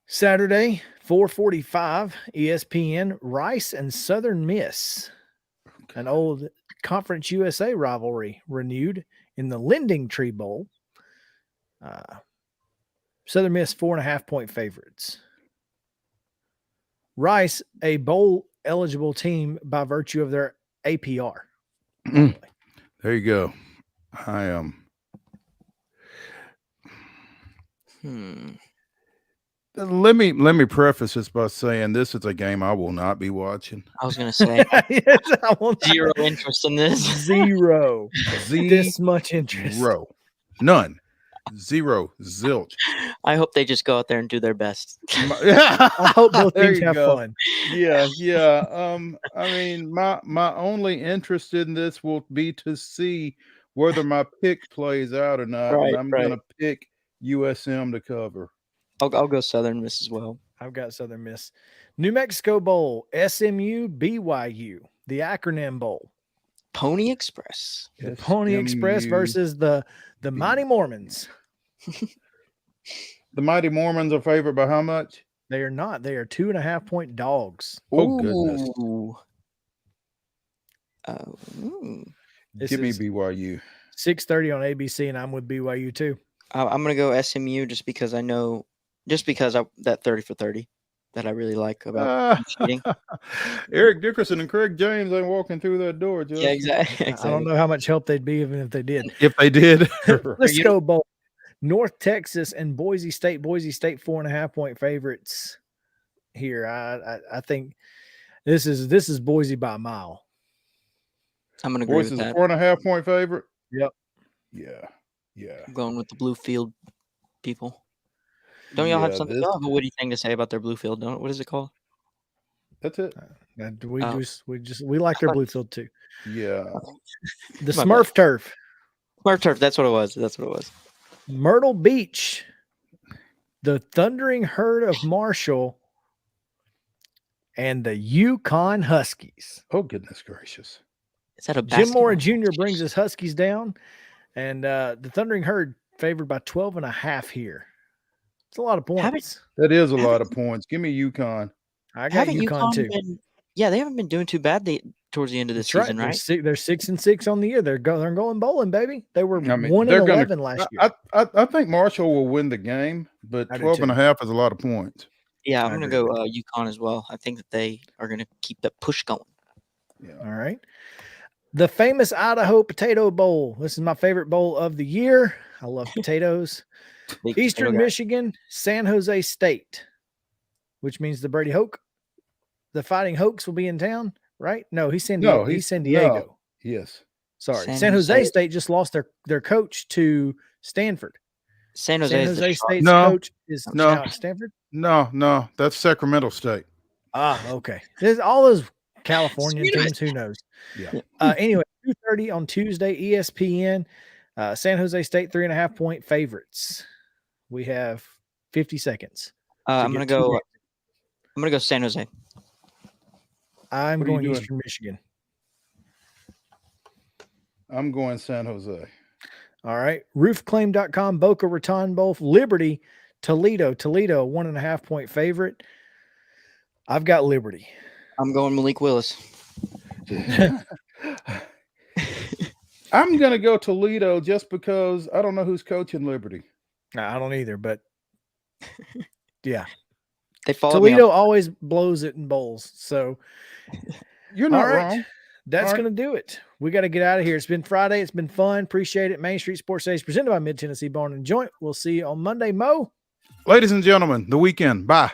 Saturday, 4:45, ESPN, Rice and Southern Miss. Okay. An old Conference USA rivalry renewed in the Lending Tree Bowl. Southern Miss 4.5-point favorites. Rice, a bowl eligible team by virtue of their APR. There you go. I am. Let me preface this by saying this is a game I will not be watching. I was going to say zero interest in this. Zero. This much interest. Zero. None. Zero. Zilch. I hope they just go out there and do their best. I hope both teams have fun. Yeah. I mean, my only interest in this will be to see whether my pick plays out or not. Right, and I'm going to pick USM to cover. I'll go Southern Miss as well. I've got Southern Miss. New Mexico Bowl, SMU, BYU, the acronym bowl. Pony Express. The Pony Express versus the Mighty Mormons. The Mighty Mormons are favored by how much? They are not. They are 2.5-point dogs. Oh, goodness. Give me BYU. 6:30 on ABC, and I'm with BYU too. I'm going to go SMU just because I know, that 30 for 30 that I really like about cheating. Eric Dickerson and Craig James ain't walking through that door, Joe. Yeah, exactly. I don't know how much help they'd be even if they did. If they did. Let's go Bowl. North Texas and Boise State. Boise State 4.5-point favorites here. I think this is Boise by a mile. I'm going to agree with that. 4.5-point favorite. Yep. Yeah. I'm going with the Bluefield people. Don't y'all have something? Y'all have a witty thing to say about their Bluefield? Don't? What is it called? That's it. We like their Bluefield too. Yeah. The Smurf turf. Smurf turf. That's what it was. Myrtle Beach. The Thundering Herd of Marshall and the Yukon Huskies. Oh, goodness gracious. Is that a Jim Mora Jr. brings his Huskies down, and the Thundering Herd favored by 12.5 here. It's a lot of points. That is a lot of points. Give me UConn. I got UConn too. They haven't been doing too bad towards the end of this season, right? They're 6-6 on the year. They're going bowling, baby. They were 1-11 last year. I think Marshall will win the game, but 12.5 is a lot of points. Yeah, I'm going to go UConn as well. I think that they are going to keep that push going. Yeah. All right. The famous Idaho Potato Bowl. This is my favorite bowl of the year. I love potatoes. Eastern Michigan, San Jose State, which means the Brady Hoke. The Fighting Hoks will be in town, right? No, he's San Diego. He's San Diego. No. Yes. Sorry. San Jose State just lost their coach to Stanford. San Jose State's coach is now at Stanford? No. That's Sacramento State. Okay. There's all those California teams. Who knows? Yeah. Anyway, 2:30 on Tuesday, ESPN. San Jose State 3.5-point favorites. We have 50 seconds. I'm gonna go San Jose. I'm going Eastern Michigan. I'm going San Jose. All right. Roofclaim.com, Boca Raton Bowl, Liberty, Toledo, 1.5-point favorite. I've got Liberty. I'm going Malik Willis. I'm going to go Toledo just because I don't know who's coaching Liberty. I don't either, but yeah. Toledo always blows it in bowls. So you're not wrong. That's going to do it. We got to get out of here. It's been Friday. It's been fun. Appreciate it. Main Street Sports Days presented by Mid Tennessee Barn and Joint. We'll see you on Monday, Mo. Ladies and gentlemen, the weekend. Bye.